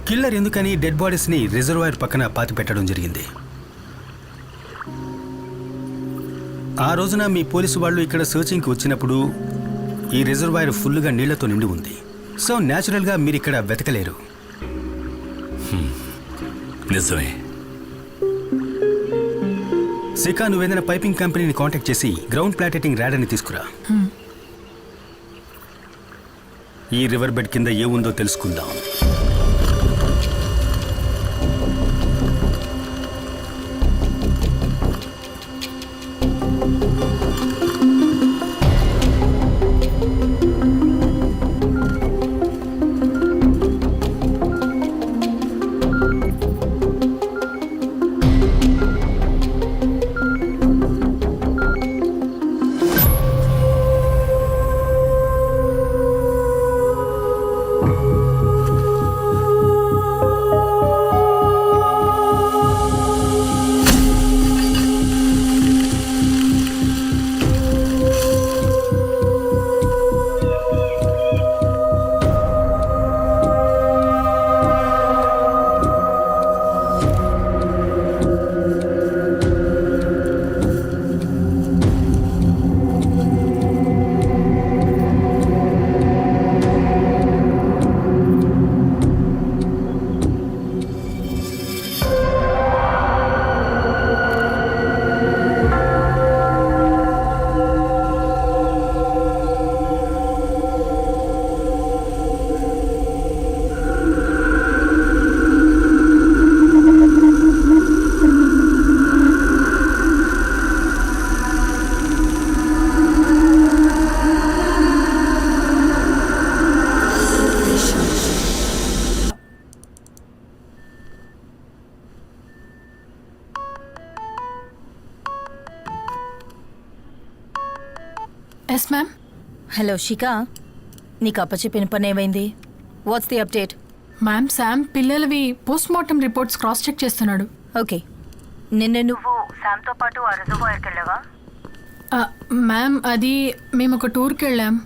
కిల్లర్ ఎందుకని డెడ్ బాడీస్ని రిజర్వాయర్ పక్కన పాతి పెట్టడం జరిగింది? ఆ రోజున మీ పోలీసు వాళ్ళు ఇక్కడ సర్చింగ్కి వచ్చినప్పుడు ఈ రిజర్వాయర్ ఫుల్గా నీళ్లతో నిండి ఉంది. సో న్యాచురల్గా మీరు ఇక్కడ వెతకలేరు. నిజమే. సికా, నువ్వేదైనా పైపింగ్ కంపెనీని కాంటాక్ట్ చేసి గ్రౌండ్ ప్లాటెటింగ్ ర్యాడర్ని తీసుకురా. ఈ రివర్ బెడ్ కింద ఏముందో తెలుసుకుందాం. Yes ma'am. హలో శిఖా, నీకు అప్పచెప్పిన పని ఏమైంది? What's the update? Ma'am, Sam పిల్లలవి post mortem reports cross check చేస్తున్నాడు. ఓకే, నిన్న నువ్వు శామ్తో పాటు ఆ రిజర్వాయర్కి వెళ్ళావా? మ్యామ్, అది మేము ఒక టూర్కి వెళ్ళాం.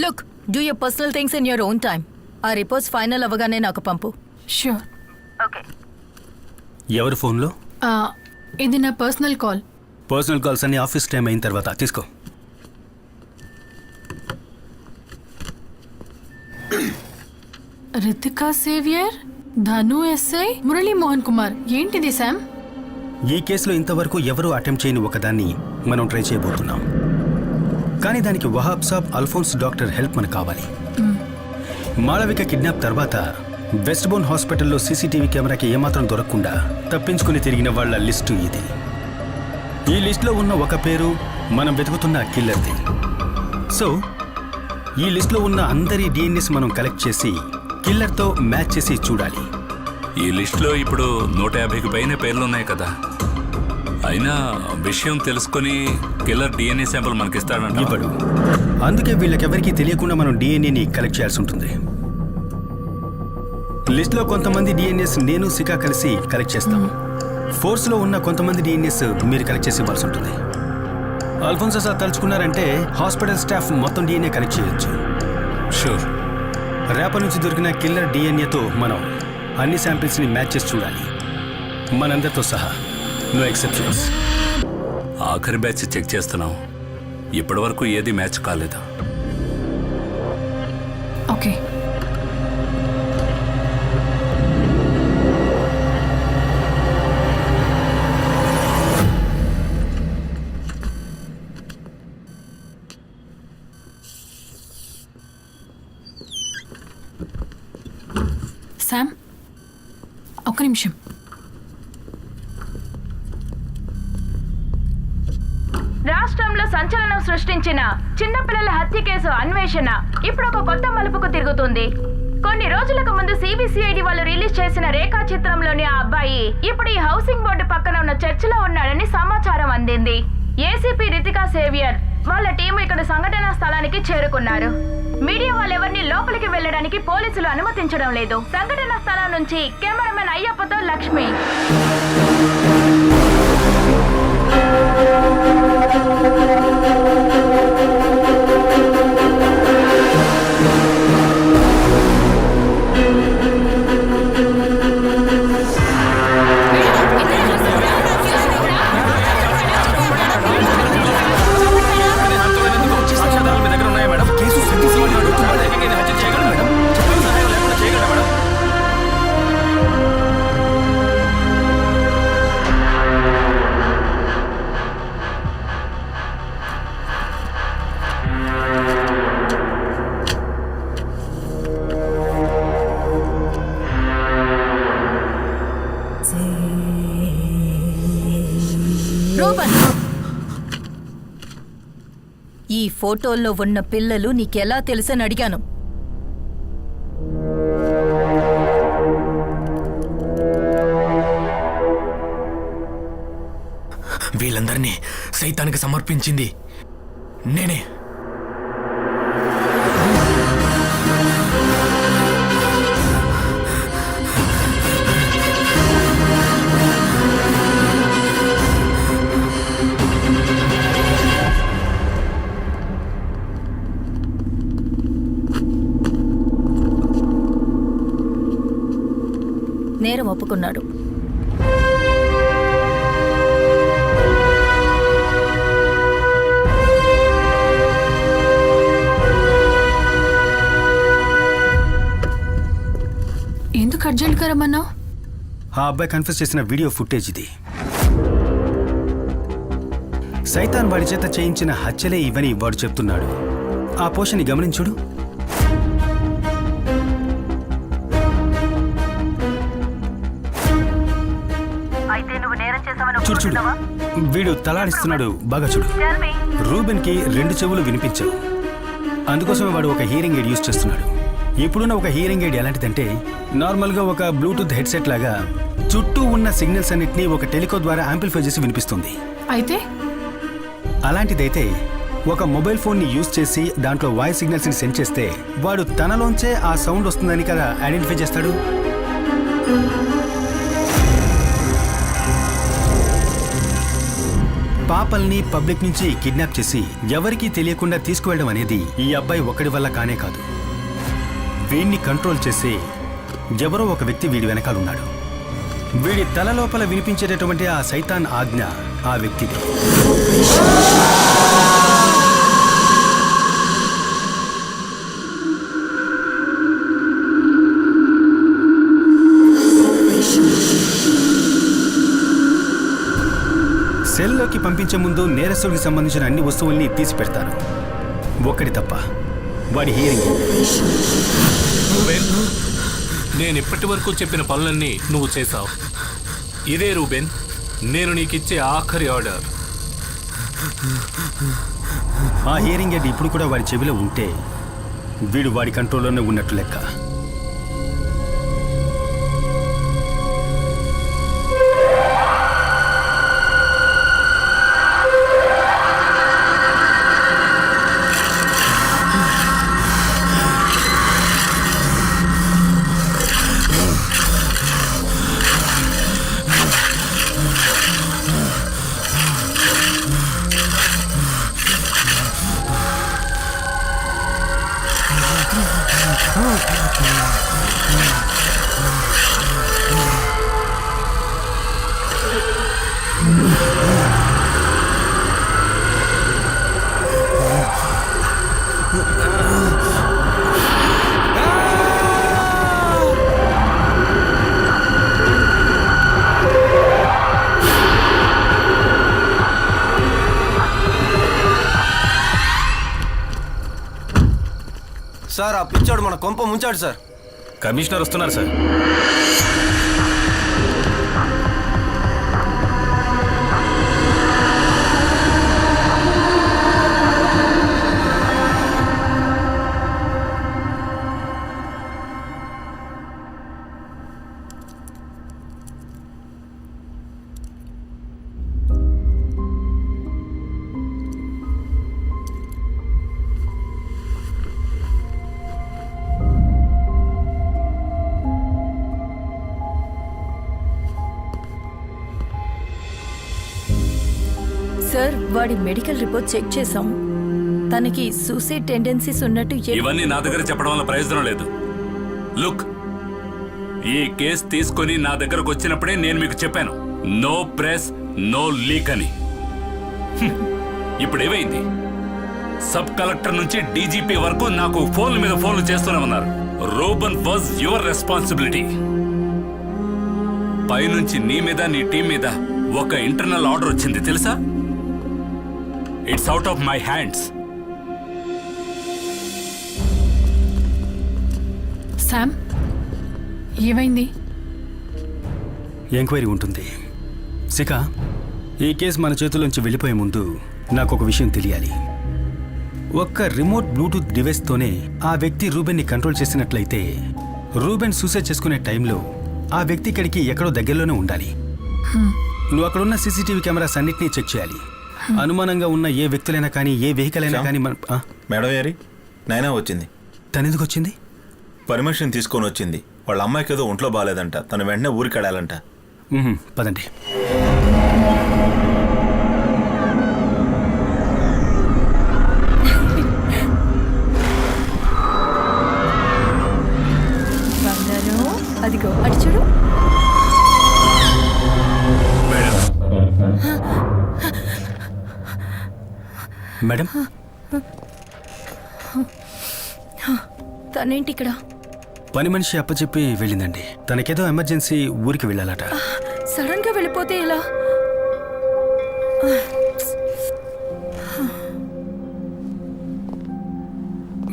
Look, do your personal things in your own time. ఆ రిపోర్ట్స్ ఫైనల్ అవ్వగానే నాకు పంపు. ష్యూర్. ఓకే. ఎవరి ఫోన్లో? ఇది నా పర్సనల్ కాల్. పర్సనల్ కాల్స్ అన్ని ఆఫీస్ టైం అయిన తర్వాత తీసుకో. రితికా సేవియర్, ధను ఎస్ఐ, మురళీ మోహన్ కుమార్. ఏంటిది శామ్? ఈ కేసులో ఇంతవరకు ఎవరూ అటెంప్ట్ చేయని ఒకదాన్ని మనం ట్రై చేయబోతున్నాం. కానీ దానికి వహాబ్ సాబ్, అల్ఫోన్స్ డాక్టర్ హెల్ప్ మనకు కావాలి. మాళవిక కిడ్నాప్ తర్వాత వెస్ట్ బోన్ హాస్పిటల్లో సీసీటీవీ కెమెరాకి ఏమాత్రం దొరకకుండా తప్పించుకుని తిరిగిన వాళ్ళ లిస్టు ఇది. ఈ లిస్టులో ఉన్న ఒక పేరు మనం వెతుకుతున్న కిల్లర్ది. సో ఈ లిస్టులో ఉన్న అందరి డిఎన్ఏస్ మనం కలెక్ట్ చేసి కిల్లర్తో మ్యాచ్ చేసి చూడాలి. ఈ లిస్టులో ఇప్పుడు 150కి పైన పేర్లున్నాయి కదా. అయినా విషయం తెలుసుకొని కిల్లర్ డిఎన్ఏ శాంపుల్ మనకిస్తాడంట. ఇవ్వడు. అందుకే వీళ్ళకెవరికీ తెలియకుండా మనం డిఎన్ఏని కలెక్ట్ చేయాల్సి ఉంటుంది. లిస్ట్లో కొంతమంది డిఎన్ఎస్ నేను సికా కలిసి కలెక్ట్ చేస్తాం. ఫోర్స్లో ఉన్న కొంతమంది డిఎన్ఎస్ మీరు కలెక్ట్ చేసి ఇవ్వాల్సి ఉంటుంది. అల్ఫోన్సో సార్ తలుచుకున్నారంటే హాస్పిటల్ స్టాఫ్ మొత్తం డిఎన్ఏ కలెక్ట్ చేయొచ్చు. షూర్. రేపటి నుంచి దొరికిన కిల్లర్ డిఎన్ఏతో మనం అన్ని శాంపిల్స్ని మ్యాచ్ చేసి చూడాలి, మనందరితో సహా. No exceptions. ఆఖరి బ్యాచ్ చెక్ చేస్తున్నాం. ఇప్పటి వరకు ఏది మ్యాచ్ కాలేదు. ఓకే. శామ్, ఒక్క నిమిషం. రాష్ట్రంలో సంచలనం సృష్టించిన చిన్నపిల్లల హత్య కేసు అన్వేషణ ఇప్పుడు ఒక కొత్త మలుపుకు తిరుగుతుంది. కొన్ని రోజులకు ముందు సిబిసిఐడి వాళ్ళు రిలీజ్ చేసిన రేఖా చిత్రంలోని ఆ అబ్బాయి ఇప్పుడు ఈ హౌసింగ్ బోర్డు పక్కన ఉన్న చర్చిలో ఉన్నాడని సమాచారం అందింది. ఏసీపీ రితికా సేవియర్ వాళ్ళ టీం ఇక్కడ సంఘటనా స్థలానికి చేరుకున్నారు. మీడియా వాళ్ళెవరిని లోపలికి వెళ్ళడానికి పోలీసులు అనుమతించడం లేదు. సంఘటనా స్థలం నుంచి కెమెరామెన్ అయ్యప్పతో లక్ష్మి. ఈ ఫోటోల్లో ఉన్న పిల్లలు నీకెలా తెలుసని అడిగాను. వీళ్ళందరినీ సైతానికి సమర్పించింది నేనే. నేరం ఒప్పుకున్నాడు. ఎందుకు అర్జెంట్గా రమ్మన్నావు? ఆ అబ్బాయి కన్ఫ్యూజ్ చేసిన వీడియో ఫుటేజ్ ఇది. సైతాన్ వాడి చేత చేయించిన హత్యలే ఇవని వాడు చెప్తున్నాడు. ఆ పోషన్ని గమనించుడు. చూడు చూడు, వీడు తలాడిస్తున్నాడు. బాగా చూడు. రూబెన్ కి 2 చెవులు వినిపించవు. అందుకోసమే వాడు ఒక హియరింగ్ ఎయిడ్ యూజ్ చేస్తున్నాడు. ఇప్పుడున్న ఒక హియరింగ్ ఎయిడ్ ఎలాంటిదంటే నార్మల్గా ఒక బ్లూటూత్ హెడ్సెట్ లాగా చుట్టూ ఉన్న సిగ్నల్స్ అన్నిటినీ ఒక టెలికో ద్వారా యాంప్లిఫై చేసి వినిపిస్తుంది. అయితే అలాంటిదైతే ఒక మొబైల్ ఫోన్ని యూజ్ చేసి దాంట్లో వాయిస్ సిగ్నల్స్ని సెండ్ చేస్తే వాడు తనలోంచే ఆ సౌండ్ వస్తుందని కదా ఐడెంటిఫై చేస్తాడు. పాపల్ని పబ్లిక్ నుంచి కిడ్నాప్ చేసి ఎవరికీ తెలియకుండా తీసుకువెళ్ళడం అనేది ఈ అబ్బాయి ఒక్కడి వల్ల కానే కాదు. వీడిని కంట్రోల్ చేసి ఎవరో ఒక వ్యక్తి వీడి వెనకాలన్నాడు. వీడి తల లోపల వినిపించేటటువంటి ఆ సైతాన్ ఆజ్ఞ ఆ వ్యక్తిది. సెల్లోకి పంపించే ముందు నేరస్తుడికి సంబంధించిన అన్ని వస్తువుల్ని తీసి పెడతారు, ఒక్కడి తప్ప, వాడి హియరింగ్. నేను ఇప్పటి వరకు చెప్పిన పనులన్నీ నువ్వు చేశావు. ఇదే రూబెన్, నేను నీకిచ్చే ఆఖరి ఆర్డర్. ఆ హియరింగ్ ఎయిడ్ ఇప్పుడు కూడా వాడి చెవిలో ఉంటే వీడు వాడి కంట్రోల్లోనే ఉన్నట్టు లెక్క. సార్ ఆ పిచ్చోడు మన కొంప ముంచాడు సార్. కమిషనర్ వస్తున్నారు సార్. సార్ వాడి మెడికల్ రిపోర్ట్ చెక్ చేసాం. తనకి సూసైడ్ టెండెన్సీస్ ఉన్నట్టు ఇవన్నీ నా దగ్గర చెప్పడం వల్ల ప్రయోజనం లేదు. లుక్, ఈ కేసు తీసుకొని నా దగ్గరకు వచ్చినప్పుడే నేను మీకు చెప్పాను, నో ప్రెస్ నో లీక్ అని. ఇప్పుడు ఏమైంది? సబ్ కలెక్టర్ నుంచి డీజీపీ వరకు నాకు ఫోన్ల మీద ఫోన్లు చేస్తూనే ఉన్నారు. Ruben was your responsibility. పైనుంచి నీ మీద నీ టీం మీద ఒక ఇంటర్నల్ ఆర్డర్ వచ్చింది తెలుసా? It's out of my hands. Sam, ఏమైంది? ఎంక్వైరీ ఉంటుంది. శిఖ, ఈ కేసు మన చేతుల్లోంచి వెళ్ళిపోయే ముందు నాకు ఒక విషయం తెలియాలి. ఒక్క రిమోట్ బ్లూటూత్ డివైస్తోనే ఆ వ్యక్తి రూబెన్ని కంట్రోల్ చేసినట్లయితే రూబెన్ సూసైడ్ చేసుకునే టైంలో ఆ వ్యక్తి ఇక్కడికి ఎక్కడో దగ్గరలోనే ఉండాలి. నువ్వు అక్కడున్న సీసీటీవీ కెమెరాస్ అన్నిటినీ చెక్ చేయాలి. అనుమానంగా ఉన్న ఏ వ్యక్తులైనా కానీ ఏ వెహికల్ అయినా కానీ మేడం గారి నైనా వచ్చింది. తను ఎందుకు వచ్చింది? పర్మిషన్ తీసుకొని వచ్చింది. వాళ్ళ అమ్మాయికి ఏదో ఒంట్లో బాగాలేదంట, తను వెంటనే ఊరికి వెళ్ళాలంట. పదండి. అదిగో అడి చూడు. మేడం, తనేంటి ఇక్కడ? పని మనిషి అప్పచెప్పి వెళ్ళిందండి. తనకేదో ఎమర్జెన్సీ ఊరికి వెళ్ళాలట. సడన్ గా వెళ్ళిపోతే ఎలా?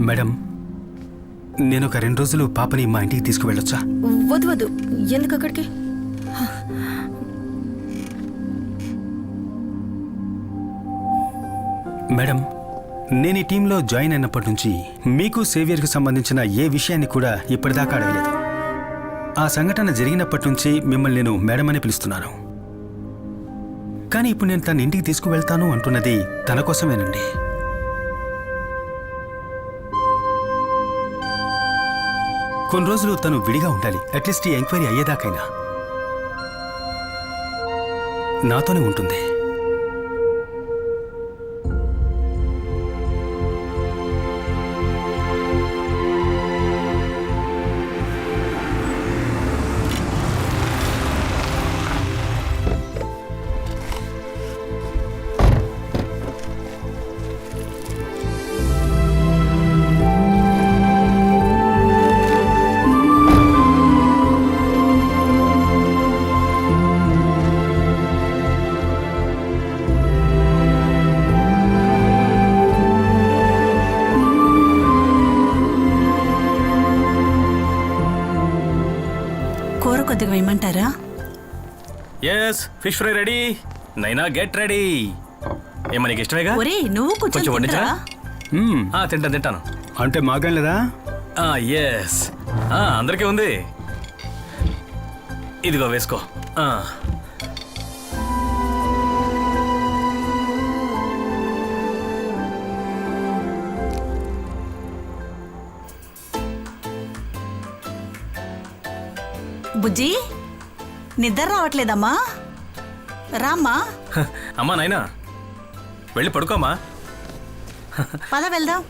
మేడం, నేను ఒక 2 రోజులు పాపని మా ఇంటికి తీసుకువెళ్ళొచ్చా? వద్దు వద్దు, ఎందుకు అక్కడికి? మేడం, నేను ఈ టీంలో జాయిన్ అయినప్పటి నుంచి మీకు సేవియర్కి సంబంధించిన ఏ విషయాన్ని కూడా ఇప్పటిదాకా అడగలేదు. ఆ సంఘటన జరిగినప్పటి నుంచి మిమ్మల్ని నేను మేడం అని పిలుస్తున్నాను. కానీ ఇప్పుడు నేను తన ఇంటికి తీసుకువెళ్తాను అంటున్నది తన కోసమేనండి. కొన్ని రోజులు తను విడిగా ఉండాలి. అట్లీస్ట్ ఈ ఎంక్వైరీ అయ్యేదాకైనా నాతోనే ఉంటుంది. కొద్దిగా వేయమంటారా? Yes, fish fry ready. Naina get ready. ఏమో నీకు ఇష్టమేగా? నువ్వు కొంచెం వండించరా? తింటాను. అంటే మాకేం లేదా? ఎస్, అందరికీ ఉంది. ఇదిగో వేసుకో. బుజ్జి, నిద్ర రావట్లేదమ్మా? రామ్మా. అమ్మా నైనా, వెళ్ళి పడుకోమ్మా. పద వెళ్దాం,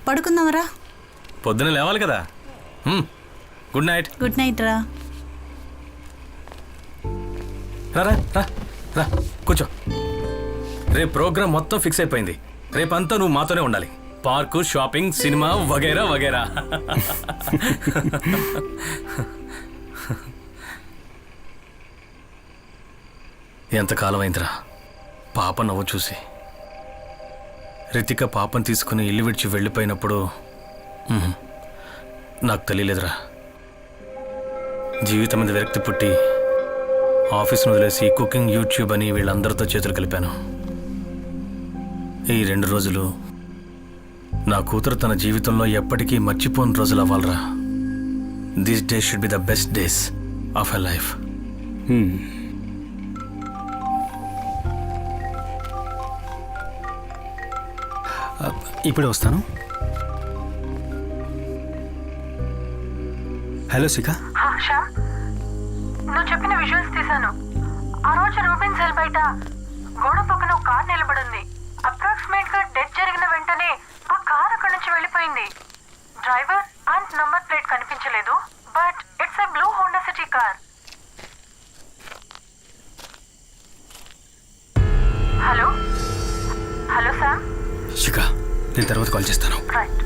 పడుకుందామరా. పొద్దున లేవాలి కదా. Good night. గుడ్ నైట్ రా. రా రా రా రా కూర్చో. రేపు ప్రోగ్రామ్ మొత్తం ఫిక్స్ అయిపోయింది. రేపంతా నువ్వు మాతోనే ఉండాలి. పార్కు, షాపింగ్, సినిమా వగైరా వగైరా. ఎంతకాలం అయిందిరా పాప నవ్వు చూసి. రితిక పాపను తీసుకుని ఇల్లు విడిచి వెళ్ళిపోయినప్పుడు నాకు తెలియలేదురా. జీవితం మీద విరక్తి పుట్టి ఆఫీస్ను వదిలేసి కుకింగ్, యూట్యూబ్ అని వీళ్ళందరితో చేతులు కలిపాను. ఈ 2 రోజులు నా కూతురు తన జీవితంలో ఎప్పటికీ మర్చిపోని రోజులు అవ్వాలరా. These days should be the best days of her life. ఇప్పుడే వస్తాను. హలో శిఖ. నువ్వు చెప్పిన విజువల్స్ తీశాను. ఆ రోజు రూబిన్ సెల్ బయట గోడ పక్కన ఒక కార్ నిలబడింది. అప్రాక్సిమేట్ గా డెత్ జరిగిన వెంటనే ఆ కార్ అక్కడి నుంచి వెళ్ళిపోయింది. డ్రైవర్ అండ్ నంబర్ ప్లేట్ కనిపించలేదు, but it's a blue Honda City car. Hello hello Sam. Shikha, నేను తర్వాత కాల్ చేస్తాను. రైట్.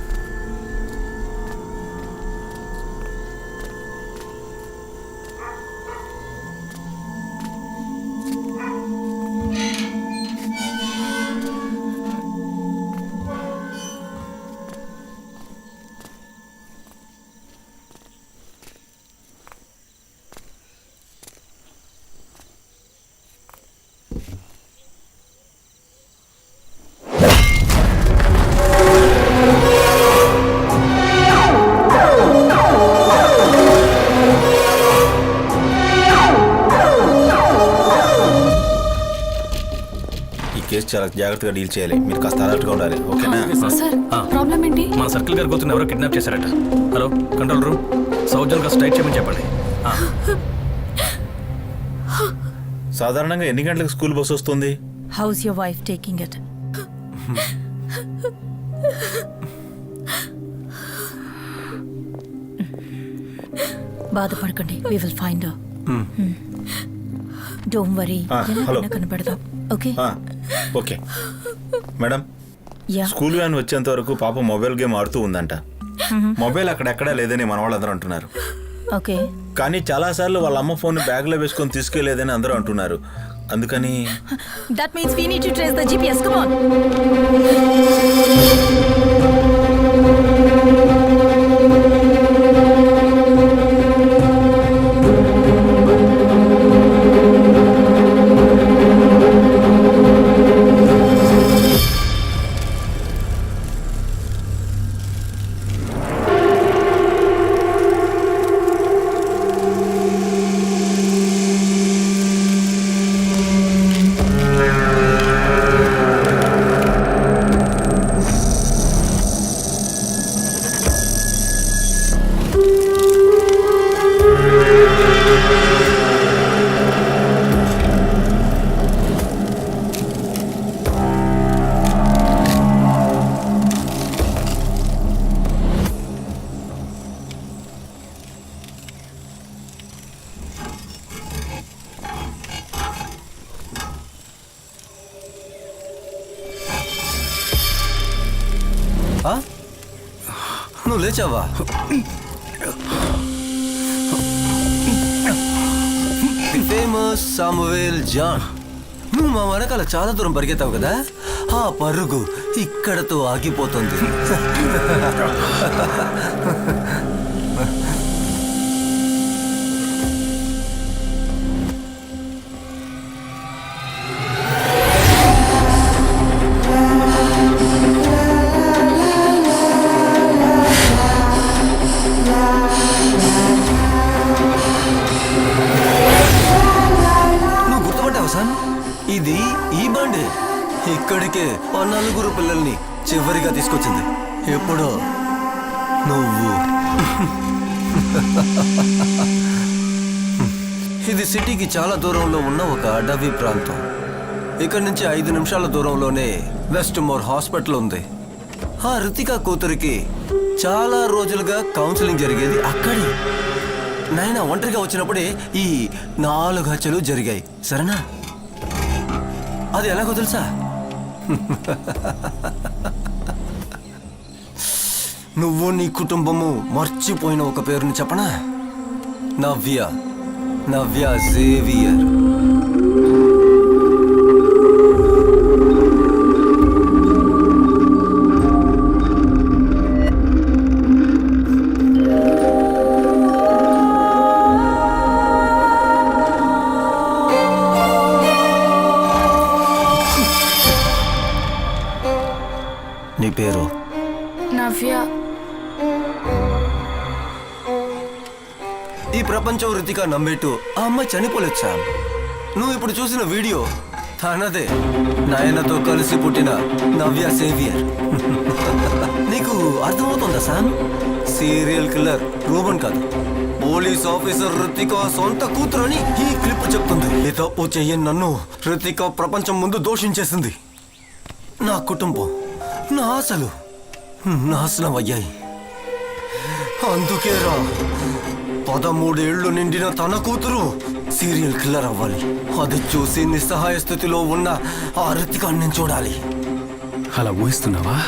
కేసు చాలా జాగ్రత్తగా డీల్ చేయాలి. మీరు కాస్త అలర్ట్గా ఉండాలి, ఓకేనా? సార్, ప్రాబ్లం ఏంటి? మన సర్కిల్ గారి కూతురు ఎవరో కిడ్నాప్ చేశారట. హలో కంట్రోల్ రూమ్, సౌజన్ కాస్త టైట్ చేయమని చెప్పండి. సాధారణంగా ఎన్ని గంటలకు స్కూల్ బస్ వస్తుంది? How's your wife taking it? బాధపడకండి, we will find her. Don't worry, ఎలా కనపడదాం. Okay okay madam. Yeah. School van వచ్చేంత వరకు పాప మొబైల్ గేమ్ ఆడుతూ ఉందంట. మొబైల్ అక్కడెక్కడా లేదని మన వాళ్ళందరూ అంటున్నారు. ఓకే. కానీ చాలాసార్లు వాళ్ళ అమ్మ ఫోన్ బ్యాగ్లో వేసుకొని తీసుకెళ్లేదని అందరూ అంటున్నారు. అందుకని that means we need to trace the GPS. Come on. నువ్వు లేచావా? Famous Samuel John. నువ్వు మా వెనకాల చాలా దూరం పరిగెత్తావు కదా, ఆ పరుగు ఇక్కడతో ఆగిపోతుంది. ఇది ఈ బండి ఇక్కడికే 4 పిల్లల్ని చివరిగా తీసుకొచ్చింది. ఎప్పుడో నువ్వు. ఇది సిటీకి చాలా దూరంలో ఉన్న ఒక అడవి ప్రాంతం. ఇక్కడి నుంచి 5 నిమిషాల దూరంలోనే వెస్ట్ మోర్ హాస్పిటల్ ఉంది. ఆ రితికా కూతురికి చాలా రోజులుగా కౌన్సిలింగ్ జరిగేది అక్కడే. నాయన ఒంటరిగా వచ్చినప్పుడే ఈ 4 హత్యలు జరిగాయి. సరేనా? అది ఎలాగో తెలుసా? నువ్వు నీ కుటుంబము మర్చిపోయిన ఒక పేరుని చెప్పనా? నవ్య జేవియర్. నీ పేరు? నవ్య. ఈ ప్రపంచం రితిక నమ్మేట్టు ఆ అమ్మాయి చనిపోలేదు శామ్. నువ్వు ఇప్పుడు చూసిన వీడియో తనదే. నాయనతో కలిసి పుట్టిన నవ్య సేవియర్. నీకు అర్థమవుతుందా శామ్? సీరియల్ కిల్లర్ రూబన్ కాదు, పోలీస్ ఆఫీసర్ రితిక సొంత కూతురు అని ఈ క్లిప్ చెప్తుంది. ఈ తప్పు చెయ్యని నన్ను రితిక ప్రపంచం ముందు దోషించేసింది. నా కుటుంబం, నా ఆశలు నాశనం అయ్యాయి. అందుకేరా 13 ఏళ్లు నిండిన తన కూతురు సీరియల్ కిల్లర్ అవ్వాలి. అది చూసి నిస్సహాయ స్థితిలో ఉన్న ఆ రితికాన్ని నేను చూడాలి. అలా ఊహిస్తున్నావా?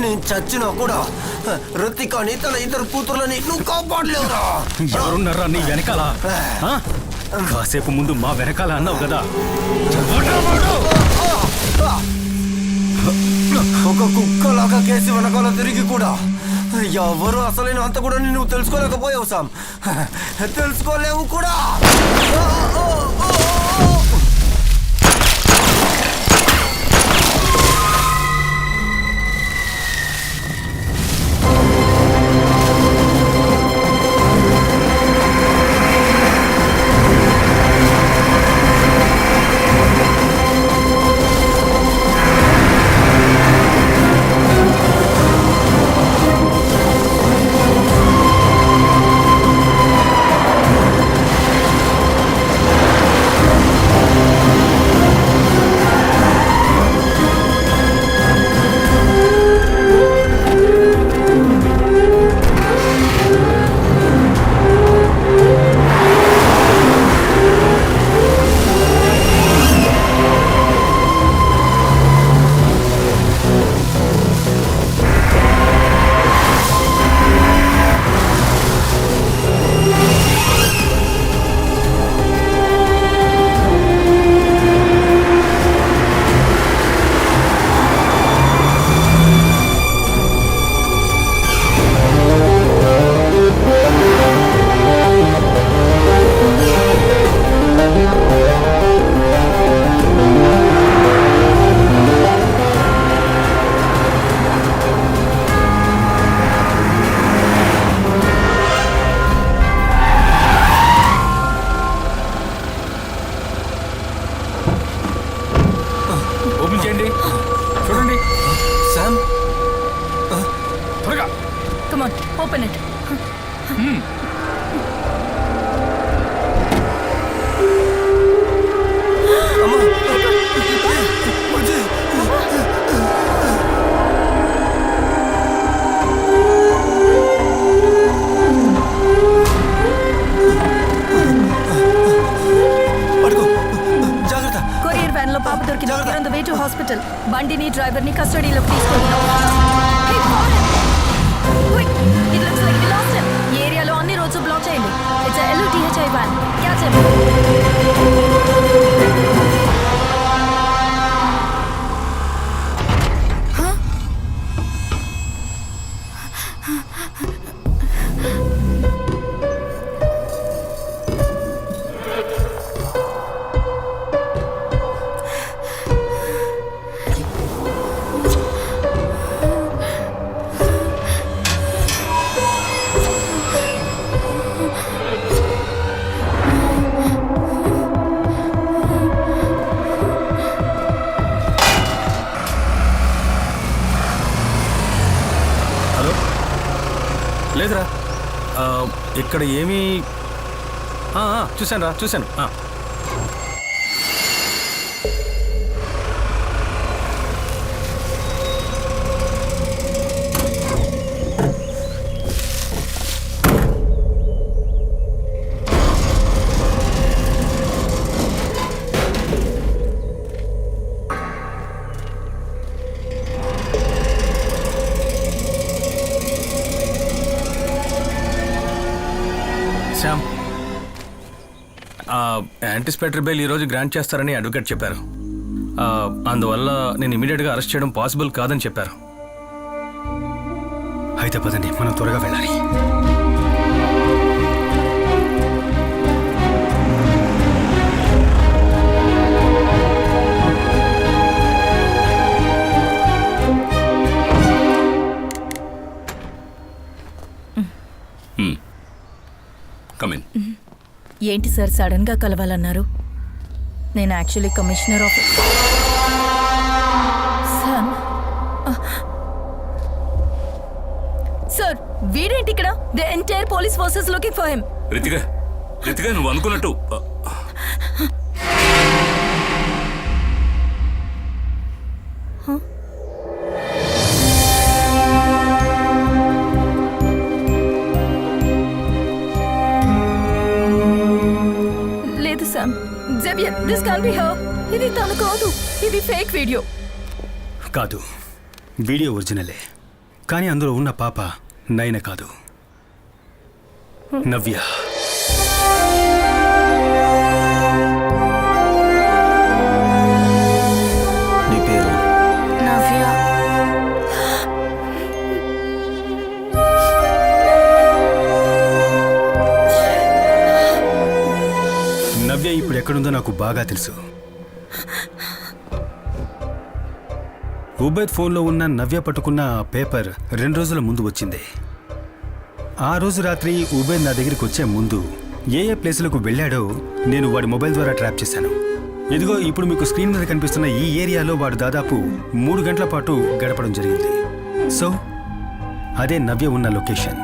నేను చచ్చినా కూడా రితికాని తన 2 కూతుర్లని నువ్వు కాపాడలేవురా. ఎవరున్నారా నీ వెనకాల? కాసేపు ముందు మా వెనకాల అన్నావు కదా. ఒక కుక్కలాగా కేసి వెనకాల తిరిగి కూడా ఎవరు అసలైన అంత కూడా నువ్వు తెలుసుకోలేకపోయావు సామ్. తెలుసుకోలేవు కూడా. హాస్పిటల్. బండిని డ్రైవర్ని కస్టడీలోకి తీసుకుంటున్నాం. Hey, foreign! Quick! It looks like we lost him. ఈ ఏరియాలో అన్ని రోడ్స్ బ్లాక్ చేయండి. It's a LUTHI van. Catch him. లేదురా, ఇక్కడ ఏమీ చూశాను. శ్యామ్, యాంటిసిపేటరీ బెయిల్ ఈరోజు గ్రాంట్ చేస్తారని అడ్వకేట్ చెప్పారు. అందువల్ల నేను ఇమీడియట్గా అరెస్ట్ చేయడం పాసిబుల్ కాదని చెప్పారు. అయితే పదండి, మనం త్వరగా వెళ్ళాలి. ఏంటి సార్ సడన్ గా కలవాలన్నారు? నేను యాక్చువల్లీ కమిషనర్ ఆఫ్ సార్. వీడేంటి ఇక్కడ? The entire police forces looking for him. Ritika నువ్వు అనుకున్నట్టు లేదు Sam. Xavier, this can't be her. ఇది తను కాదు, ఇది ఫేక్ వీడియో. కాదు, వీడియో ఒరిజినలే. కానీ అందులో ఉన్న పాప నయన కాదు, నవ్య. నీ పేరు? నవ్య. నవ్య ఇప్పుడు ఎక్కడుందో నాకు బాగా తెలుసు. ఉబైద్ ఫోన్లో ఉన్న నవ్య పట్టుకున్న ఆ పేపర్ 2 రోజుల ముందు వచ్చింది. ఆ రోజు రాత్రి ఉబైద్ నా దగ్గరికి వచ్చే ముందు ఏ ప్లేసులకు వెళ్ళాడో నేను వాడి మొబైల్ ద్వారా ట్రాప్ చేశాను. ఇదిగో ఇప్పుడు మీకు స్క్రీన్ మీద కనిపిస్తున్న ఈ ఏరియాలో వాడు దాదాపు 3 గంటల పాటు గడపడం జరిగింది. సో అదే నవ్య ఉన్న లొకేషన్.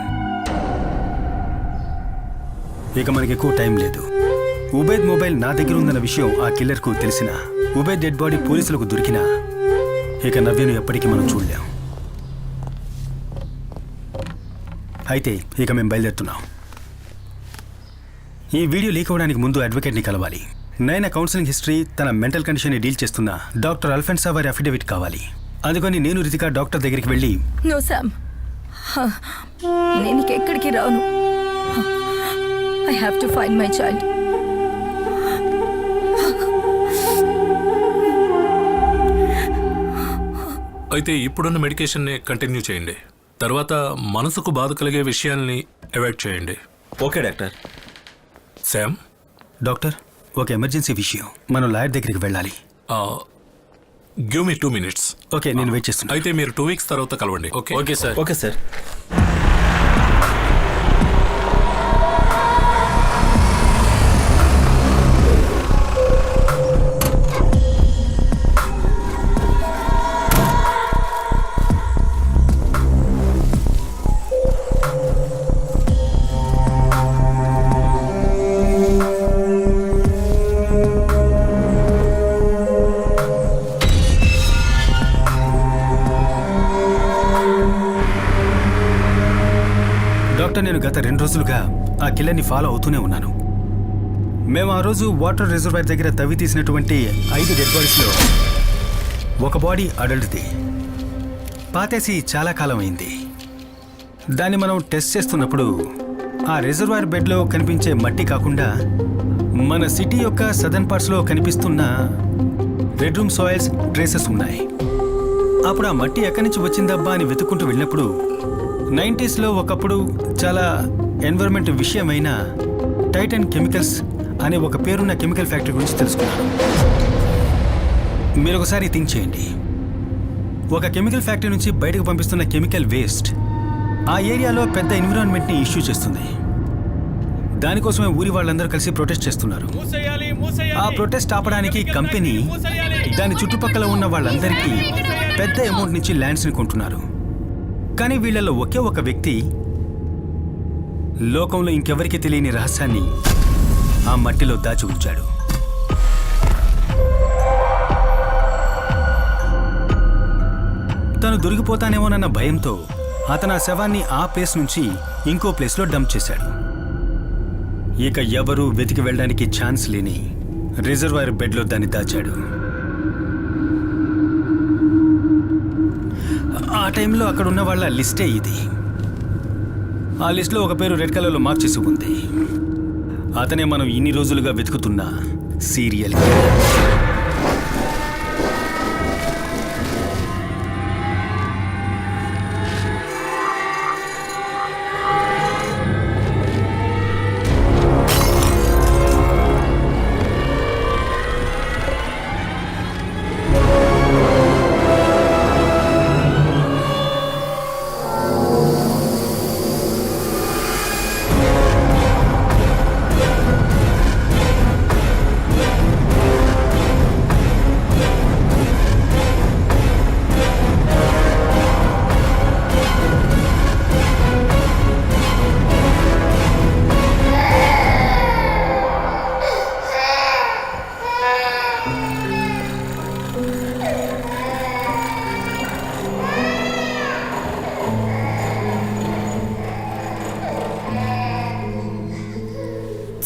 ఇక మనకి ఎక్కువ టైం లేదు. ఉబైద్ మొబైల్ నా దగ్గర ఉందన్న విషయం ఆ కిల్లర్కు తెలిసిన ఉబైద్ డెడ్ బాడీ పోలీసులకు దొరికినా ఇక నవ్యను ఎప్పటికీ మనం చూడలేం. అయితే ఇక మేము బయలుదేరుతున్నాం. ఈ వీడియో లీక్ అవ్వడానికి ముందు అడ్వకేట్ని కలవాలి. నైనా కౌన్సిలింగ్ హిస్టరీ, తన మెంటల్ కండిషన్ని డీల్ చేస్తున్న డాక్టర్ అల్ఫెన్సా వారి అఫిడవిట్ కావాలి. అందుకని నేను రితికా డాక్టర్ దగ్గరికి వెళ్ళి నో సామ్, నేను ఎక్కడికి రాను. I have to find my child. అయితే ఇప్పుడున్న మెడికేషన్ని కంటిన్యూ చేయండి. తర్వాత మనసుకు బాధ కలిగే విషయాల్ని అవాయిడ్ చేయండి. Okay doctor. శామ్. డాక్టర్, ఒక ఎమర్జెన్సీ విషయం, మనం లాయర్ దగ్గరికి వెళ్ళాలి. Give me 2 minutes. ఓకే, నేను వెయిట్ చేస్తున్నాను. అయితే మీరు 2 weeks తర్వాత కలవండి. Okay sir. Okay sir. నేను గత 2 రోజులుగా ఆ కిల్లర్ని ఫాలో అవుతూనే ఉన్నాను. మేము ఆ రోజు వాటర్ రిజర్వాయర్ దగ్గర తవ్వి తీసినటువంటి 5 డెడ్ బాడీస్లో ఒక బాడీ అడల్ట్ది. పాతేసి చాలా కాలం అయింది. దాన్ని మనం టెస్ట్ చేస్తున్నప్పుడు ఆ రిజర్వాయర్ బెడ్లో కనిపించే మట్టి కాకుండా మన సిటీ యొక్క సదర్న్ పార్ట్స్లో కనిపిస్తున్న రెడ్ రూమ్ సాయిల్స్ ట్రేసెస్ ఉన్నాయి. అప్పుడు ఆ మట్టి ఎక్కడి నుంచి వచ్చిందబ్బా అని వెతుక్కుంటూ వెళ్ళినప్పుడు 90s ఒకప్పుడు చాలా ఎన్విరాన్మెంట్ విషయమైన టైటన్ కెమికల్స్ అనే ఒక పేరున్న కెమికల్ ఫ్యాక్టరీ గురించి తెలుసుకున్నాను. మీరు ఒకసారి థింక్ చేయండి. ఒక కెమికల్ ఫ్యాక్టరీ నుంచి బయటకు పంపిస్తున్న కెమికల్ వేస్ట్ ఆ ఏరియాలో పెద్ద ఎన్విరాన్మెంట్ని ఇష్యూ చేస్తుంది. దానికోసమే ఊరి వాళ్ళందరూ కలిసి ప్రొటెస్ట్ చేస్తున్నారు. ఆ ప్రొటెస్ట్ ఆపడానికి కంపెనీ దాని చుట్టుపక్కల ఉన్న వాళ్ళందరికీ పెద్ద అమౌంట్ నుంచి ల్యాండ్స్ని కొంటున్నారు. కానీ వీళ్ళలో ఒకే ఒక వ్యక్తి లోకంలో ఇంకెవరికి తెలియని రహస్యాన్ని ఆ మట్టిలో దాచి ఉంచాడు. తను దొరికిపోతానేమోనన్న భయంతో అతను ఆ శవాన్ని ఆ ప్లేస్ నుంచి ఇంకో ప్లేస్లో డంప్ చేశాడు. ఇక ఎవరూ వెతికి వెళ్ళడానికి ఛాన్స్ లేని రిజర్వాయర్ బెడ్లో దాన్ని దాచాడు. ఆ టైంలో అక్కడ ఉన్న వాళ్ళ లిస్టే ఇది. ఆ లిస్ట్లో ఒక పేరు రెడ్ కలర్లో మార్క్ చేసి ఉంది. అతనే మనం ఇన్ని రోజులుగా వెతుకుతున్న serial killer.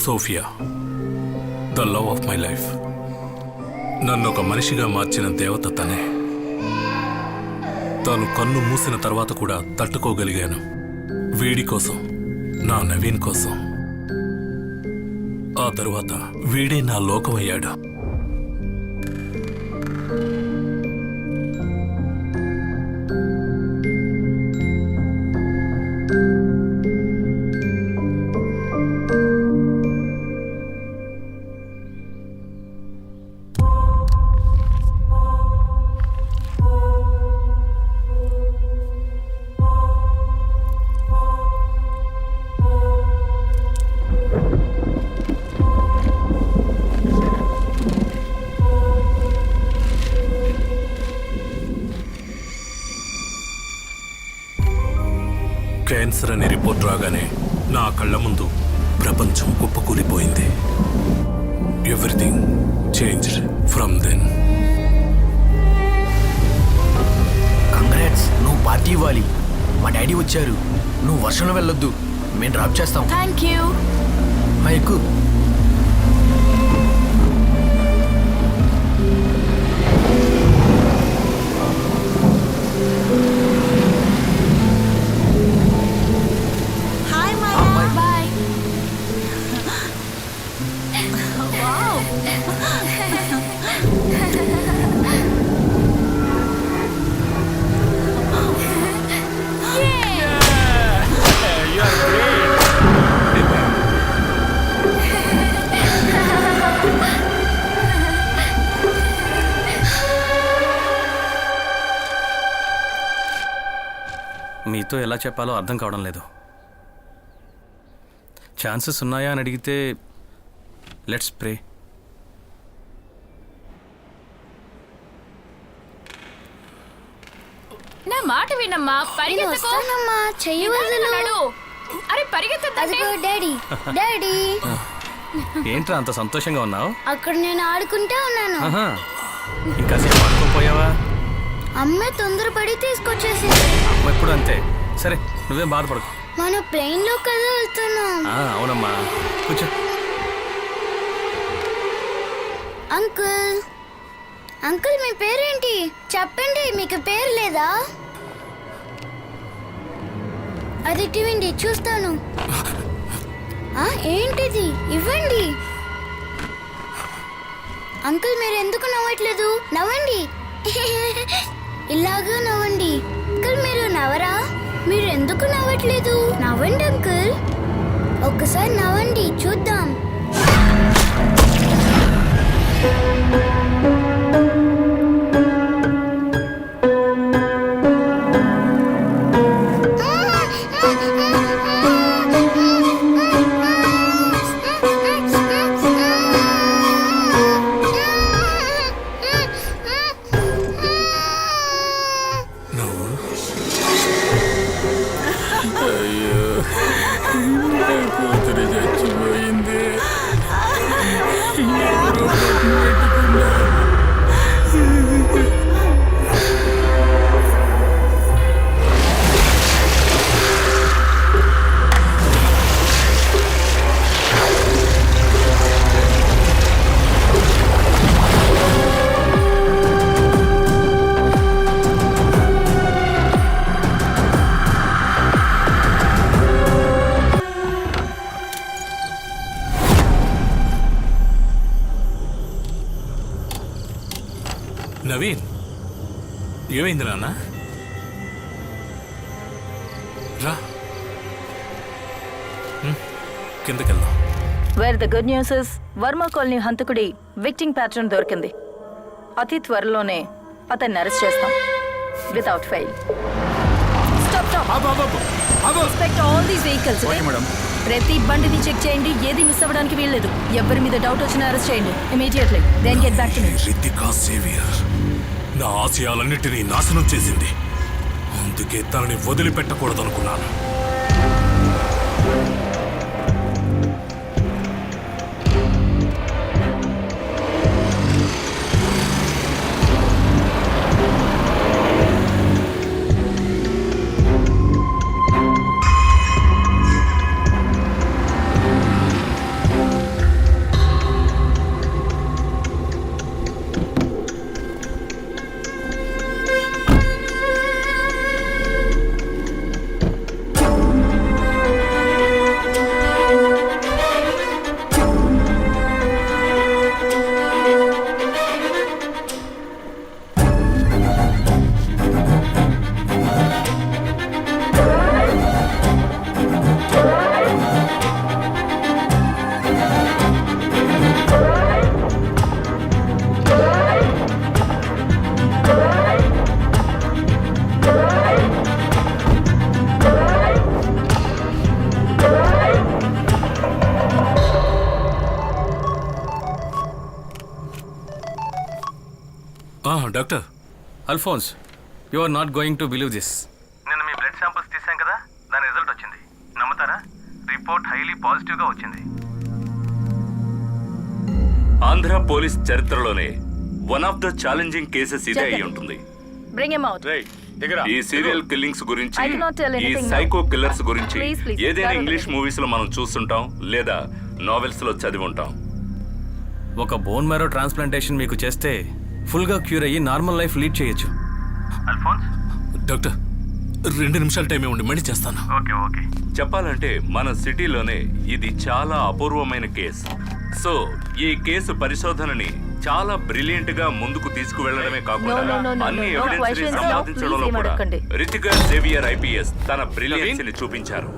Sophia, the love of my life. నన్ను ఒక మనిషిగా మార్చిన దేవత తనే. తాను కన్ను మూసిన తర్వాత కూడా తట్టుకోగలిగాను. వీడి కోసం, నా నవీన్ కోసం. ఆ తరువాత వీడే నా లోకమయ్యాడు. క్యాన్సర్ అనే రిపోర్ట్ రాగానే నా కళ్ళ ముందు ప్రపంచం కుప్పకూలిపోయింది. Everything changed from then. Congrats, నువ్వు పార్టీ ఇవ్వాలి. మా డాడీ వచ్చారు. నువ్వు వర్షంలో వెళ్ళొద్దు, మేము డ్రాప్ చేస్తాం. Thank you. ఎక్కు. మీతో ఎలా చెప్పాలో అర్థం కావడం లేదు. ఛాన్సెస్ ఉన్నాయా అని అడిగితే లెట్స్ ప్రే. నా మాట వినమ్మా, వస్తానమ్మా, చెయ్యి వదలు. అరే పరిగెత్తద్దండి. Daddy, daddy. ఏంట్రా అంత సంతోషంగా ఉన్నావు? అక్కడ నేను ఆడుకుంటా ఉన్నాను. ఇంకా సేపు ఆడుకోపోయావా? అమ్మ తొందరపడి తీసుకొచ్చేసింది. అమ్మ ఎప్పుడు అంతే. సరే నువ్వేం బాధపడకు. మన ప్లేన్ లో కదా వెళ్తున్నాం. అవునమ్మా, కూర్చో. అంకుల్, అంకుల్ మీ పేరేంటి? చెప్పండి, మీకు పేరు లేదా? అది ఇవ్వండి, చూస్తాను. ఏంటిది? ఇవ్వండి. అంకుల్ మీరు ఎందుకు నవ్వట్లేదు? నవ్వండి. ఇలాగా నవ్వండి. అంకుల్ మీరు నవ్వరా? మీరు ఎందుకు నవ్వట్లేదు? నవ్వండి అంకుల్, ఒక్కసారి నవ్వండి చూద్దాం. నవీన్, ఏమైంది నాన్న? రా కిందకెళ్దాం. Where the good news is Varma colony హంతకుడి విక్టింగ్ ప్యాటర్న్ దొరికింది. అతి త్వరలోనే అతన్ని అరెస్ట్ చేస్తాం without fail. Inspect all these vehicles. ప్రతి బండిని చెక్ చేయండి, ఏది మిస్ అవ్వడానికి వీల్లేదు. ఎవరి మీద డౌట్ వచ్చినా అరెస్ట్ చేయండి immediately. Then get back to me. Ritika Xavier నా ఆశయాలన్నిటినీ నాశనం చేసింది. అందుకే తనని వదిలిపెట్టకూడదనుకున్నాను. Doctor Alphonse, you are not going to believe this. నిన్న మీ బ్లడ్ శాంపిల్స్ తీసాం కదా, దాని రిజల్ట్ వచ్చింది. నమ్ముతారా? రిపోర్ట్ హైలీ పాజిటివ్గా వచ్చింది. ఆంధ్ర పోలీస్ చరిత్రలోనే one of the challenging cases ఇదే అయి ఉంటుంది. Bring him out. ఈ సీరియల్ కిల్లింగ్స్ గురించి, I cannot tell ఈ anything సైకో now. కిల్లర్స్ గురించి Please. ఏదైనా ఇంగ్లీష్ మూవీస్ లో మనం చూస్తుంటాం లేదా నావెల్స్ లో చదివి ఉంటాం. ఒక బోన్ మ్యారో ట్రాన్స్ప్లాంటేషన్ మీకు చేస్తే ఫుల్గా క్యూర్ అయ్యి నార్మల్ లైఫ్ లీడ్ చేయొచ్చు. అల్ఫోన్స్, డాక్టర్ 2 నిమిషాల టైం ఇవ్వండి, మళ్ళీ చేస్తాను. ఓకే. చెప్పాలంటే మన సిటీలోనే ఇది చాలా అపూర్వమైన కేసు. సో ఈ కేసు పరిశోధనని చాలా బ్రిలియంట్ గా ముందుకు తీసుకువెళ్లడమే కాకుండా అన్ని ఎవిడెన్స్ ని సంపాదించడంలో కూడా రితికా సేవియర్ ఐపీఎస్ తన బ్రిలియన్స్ ని చూపించారు.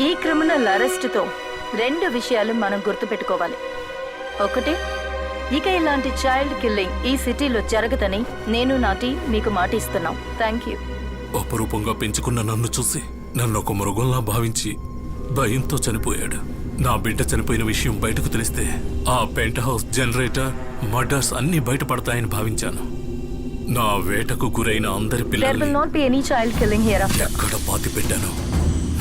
ఈ క్రిమినల్ అరెస్టుతో 2 విషయాలు మనం గుర్తుపెట్టుకోవాలి. ఒకటి, ఇక ఇలాంటి చైల్డ్ కిల్లింగ్ ఈ సిటీలో జరగదని నేను నా టీం మీకు మాట ఇస్తున్నాం. Thank you. అపరూపంగా పెంచుకున్న నన్ను చూసి నన్ను ఒక మృగంలా భావించి భయంతో చనిపోయాడు. నా బిడ్డ చనిపోయిన విషయం బయటకు తెలిస్తే ఆ పెంట్ హౌస్, జనరేటర్, మర్డర్స్ అన్నీ బయటపడతాయని భావించాను. నా వేటకు గురైన అందరి There పిల్లల్ని will not be any child killing hereafter. ఎక్కడ పాతి పెట్టాను,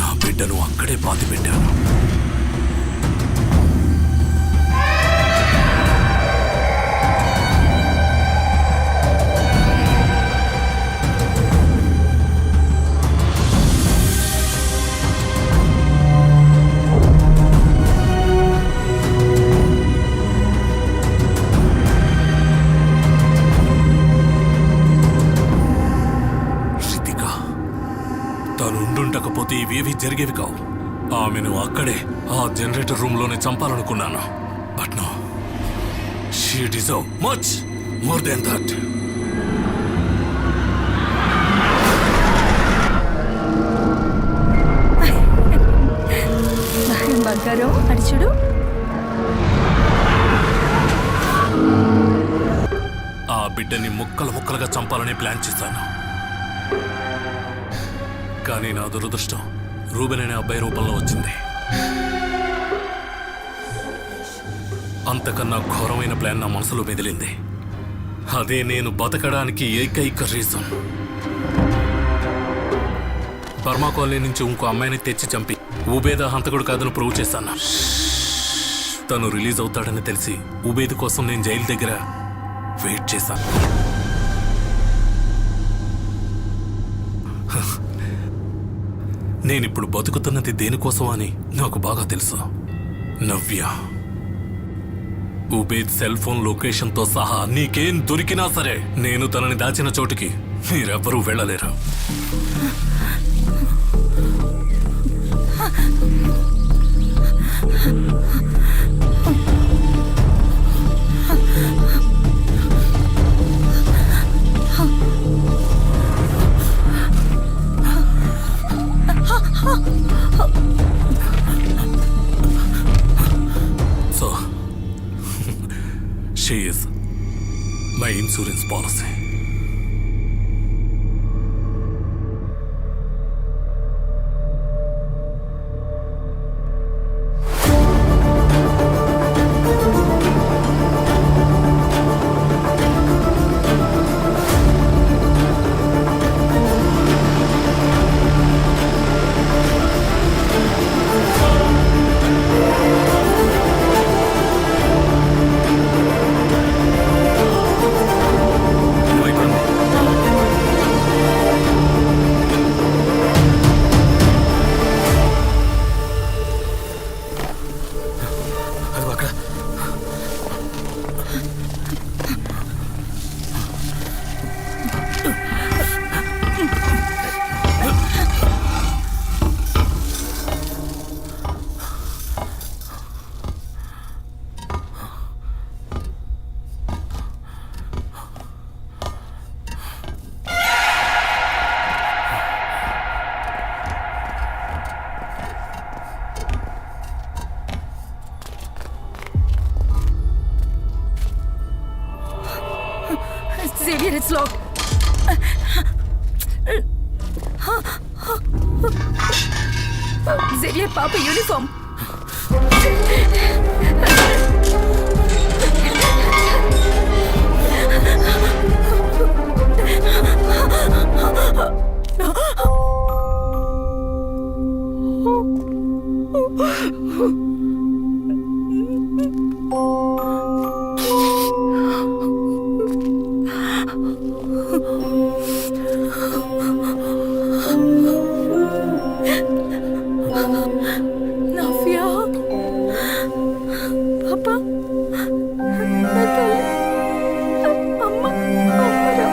నా బిడ్డను అక్కడే పాతి పెట్టాను. తనుండుండకపోతే ఇవేవి జరిగేవి కావు. ఆమెను అక్కడే ఆ జనరేటర్ రూమ్ లోనే చంపాలనుకున్నాను. But no, she deserve much more then that. బంగారం అడిచుడు. ఆ బిడ్డని ముక్కలు ముక్కలుగా చంపాలని ప్లాన్ చేశాను. కానీ నా దురదృష్టం రూబెన్ అనే అబ్బాయి రూపంలో వచ్చింది. అంతకన్నా ఘోరమైన ప్లాన్ నా మనసులో మెదిలింది. అదే నేను బతకడానికి ఏకైక రీజన్. బర్మా కాలనీ నుంచి ఇంకో అమ్మాయిని తెచ్చి చంపి ఉబేద్ హంతకుడు కాదని ప్రూవ్ చేశాను. తను రిలీజ్ అవుతాడని తెలిసి ఉబేద్ కోసం నేను జైలు దగ్గర వెయిట్ చేశాను. నేనిప్పుడు బతుకుతున్నది దేనికోసం అని నాకు బాగా తెలుసు. నవ్య, ఉబేద్ సెల్ ఫోన్ లొకేషన్తో సహా నీకేం దొరికినా సరే నేను తనని దాచిన చోటుకి మీరెవ్వరూ వెళ్ళలేరు. So, she is my insurance policy. Xavier, it's locked. Xavier, Papa uniform. Navya, Papa, Natalie, Amma, Amara,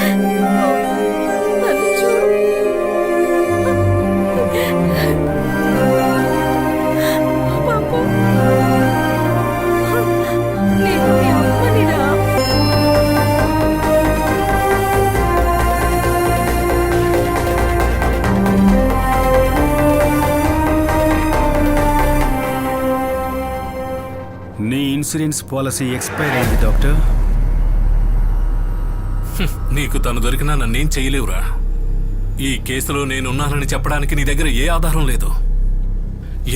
Anju, Papa, నేను మీ అమ్మనిరా. ఇన్సూరెన్స్ పాలసీ ఎక్స్పైర్ అయింది డాక్టర్. నీకు తను దొరికినా నన్నేం చేయలేవురా. ఈ కేసులో నేనున్నానని చెప్పడానికి నీ దగ్గర ఏ ఆధారం లేదు.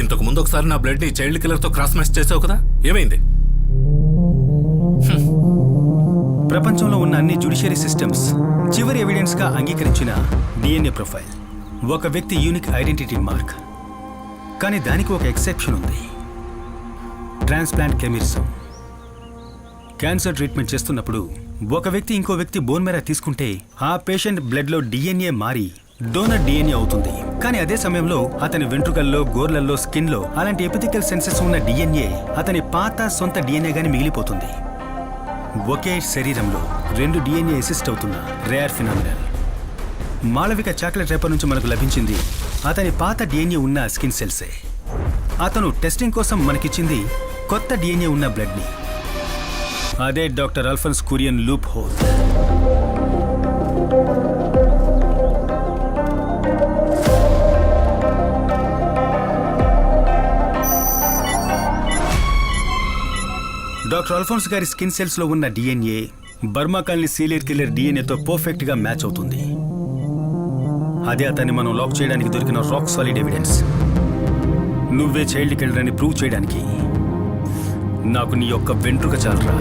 ఇంతకు ముందు ఒకసారి నా బ్లడ్ ని చైల్డ్ కిల్లర్ తో క్రాస్ మ్యాచ్ చేసావు కదా, ఏమైంది? ప్రపంచంలో ఉన్న అన్ని జ్యుడిషియరీ సిస్టమ్స్ చివరి ఎవిడెన్స్ గా అంగీకరించిన డిఎన్ఏ ప్రొఫైల్ ఒక వ్యక్తి యూనిక్ ఐడెంటిటీ మార్క్. కానీ దానికి ఒక ఎక్సెప్షన్ ఉంది. ట్రాన్స్ప్లాంట్ కెమిరిజం. క్యాన్సర్ ట్రీట్మెంట్ చేస్తున్నప్పుడు ఒక వ్యక్తి ఇంకో వ్యక్తి బోన్ మేర తీసుకుంటే ఆ పేషెంట్ బ్లడ్ లో డిఎన్ఏ మారి డోనర్ డిఎన్ఏ అవుతుంది. కానీ అదే సమయంలో అతని వెంట్రుకల్లో, గోర్లల్లో, స్కిన్ లో అలాంటి ఎపిథికల్ సెన్సెస్ ఉన్న డిఎన్ఏ అతని పాత సొంత డిఎన్ఏ గాని మిగిలిపోతుంది. ఒకే శరీరంలో 2 డిఎన్ఏ అసిస్ట్ అవుతున్న rare phenomenal. Malavika chocolate wrapper నుంచి మనకు లభించింది అతని పాత డిఎన్ఏ ఉన్న స్కిన్ సెల్సే. అతను టెస్టింగ్ కోసం మనకిచ్చింది కొత్త డిఎన్ఏ ఉన్న బ్లడ్ ని. అదే doctor Alphonse Kurian loophole. Doctor Alphonse గారి స్కిన్ సెల్స్ లో ఉన్న DNA Burma colony serial killer డిఎన్ఏతో పర్ఫెక్ట్ గా మ్యాచ్ అవుతుంది. అదే అతన్ని మనం లాక్ చేయడానికి దొరికిన రాక్ సాలిడ్ ఎవిడెన్స్. నువ్వే చైల్డ్ కిల్లర్ అని ప్రూవ్ చేయడానికి నాకు నీ యొక్క వెంట్రుక చాలరా.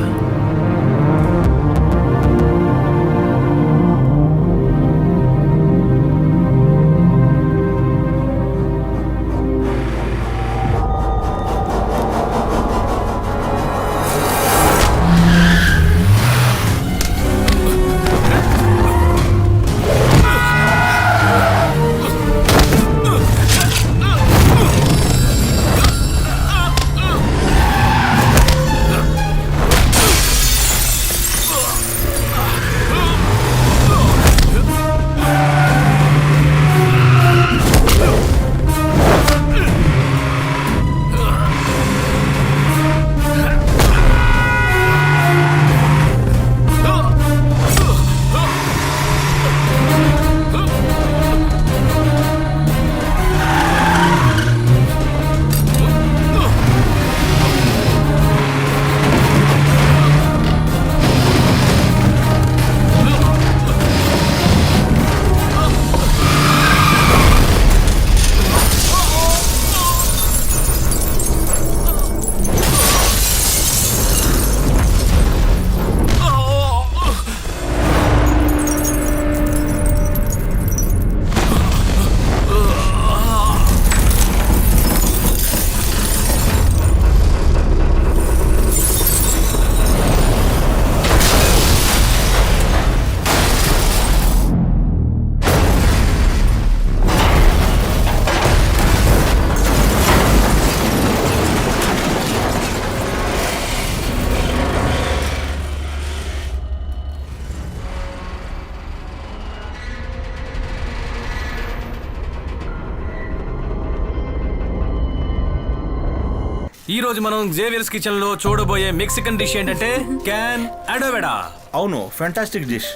ఈ రోజు మనం జేవియర్స్ కిచెన్ లో చూడబోయే మెక్సికన్ డిష్ ఏంటంటే క్యాన్ అడోవెడా. అవును, ఫ్యాంటాస్టిక్ డిష్.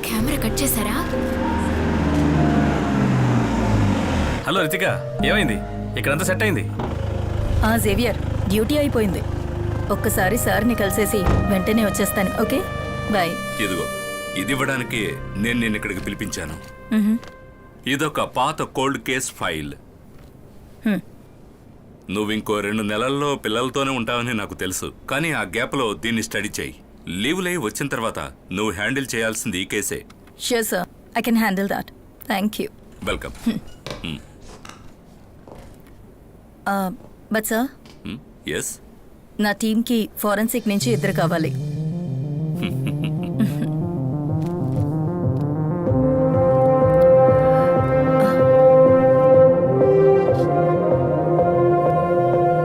కెమెరా కట్ చేశారా? హలో రితిక, ఏమైంది? ఇక్కడంతా సెట్ అయింది. జేవియర్, డ్యూటీ అయిపోయింది. ఒక్కసారి సార్ని కలిసేసి వెంటనే వచ్చేస్తాను. Okay, bye. ఇదిగో, ఇది ఇవ్వడానికి నేను నిన్ను ఇక్కడికి పిలిపించాను. ఇదొక పాత కోల్డ్ కేస్ ఫైల్. నువ్వు ఇంకో 2 నెలల్లో పిల్లలతోనే ఉంటావని నాకు తెలుసు. కానీ ఆ గ్యాప్లో దీన్ని స్టడీ చేయి. లీవ్లై వచ్చిన తర్వాత నువ్వు హ్యాండిల్ చేయాల్సింది ఈ కేసే. Sure sir, I can handle that. Thank you. Welcome. But sir, yes, నా టీంకి ఫోరెన్సిక్ నుంచి 2 కావాలి.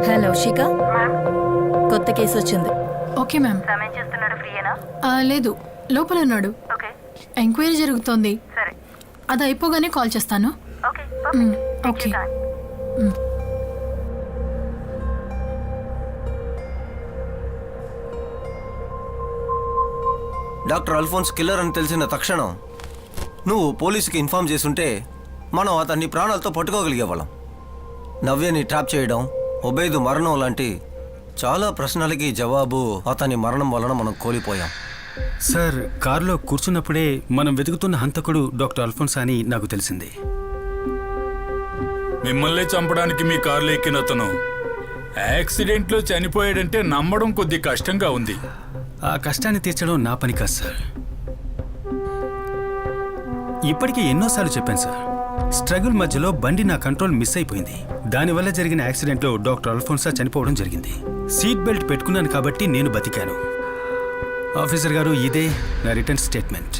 హలో శిఖ, కొత్త కేసు వచ్చింది. Okay ma'am. సమయం చేస్తున్నాడు, ఫ్రీయేనా? లేదు, లోపల ఉన్నాడు. ఓకే, ఎంక్వైరీ జరుగుతోంది. సరే. అది అయిపోగానే కాల్ చేస్తాను. Okay, okay. Doctor Alphonse killer అని తెలిసిన తక్షణం నువ్వు పోలీసుకి ఇన్ఫార్మ్ చేసుంటే మనం అతన్ని ప్రాణాలతో పట్టుకోగలిగేవాళ్ళం. నవ్యని ట్రాప్ చేయడం, ఒబేదు మరణం లాంటి చాలా ప్రశ్నలకి జవాబు అతని మరణం వలన మనం కోల్పోయాం. సార్, కారులో కూర్చున్నప్పుడే మనం వెతుకుతున్న హంతకుడు డాక్టర్ అల్ఫోన్సా అని నాకు తెలిసింది. మిమ్మల్ని చంపడానికి మీ కారులో ఎక్కిన అతను యాక్సిడెంట్లో చనిపోయాడంటే నమ్మడం కొద్ది కష్టంగా ఉంది. ఆ కష్టాన్ని తీర్చడం నా పని కాదు సార్. ఇప్పటికీ ఎన్నోసార్లు చెప్పాను సార్, స్ట్రగుల్ మధ్యలో బండి నా కంట్రోల్ మిస్ అయిపోయింది. దానివల్ల జరిగిన యాక్సిడెంట్లో డాక్టర్ అల్ఫోన్సా చనిపోవడం జరిగింది. సీట్ బెల్ట్ పెట్టుకున్నాను కాబట్టి నేను బతికాను. ఆఫీసర్ గారు, ఇదే నా రిటర్న్ స్టేట్మెంట్.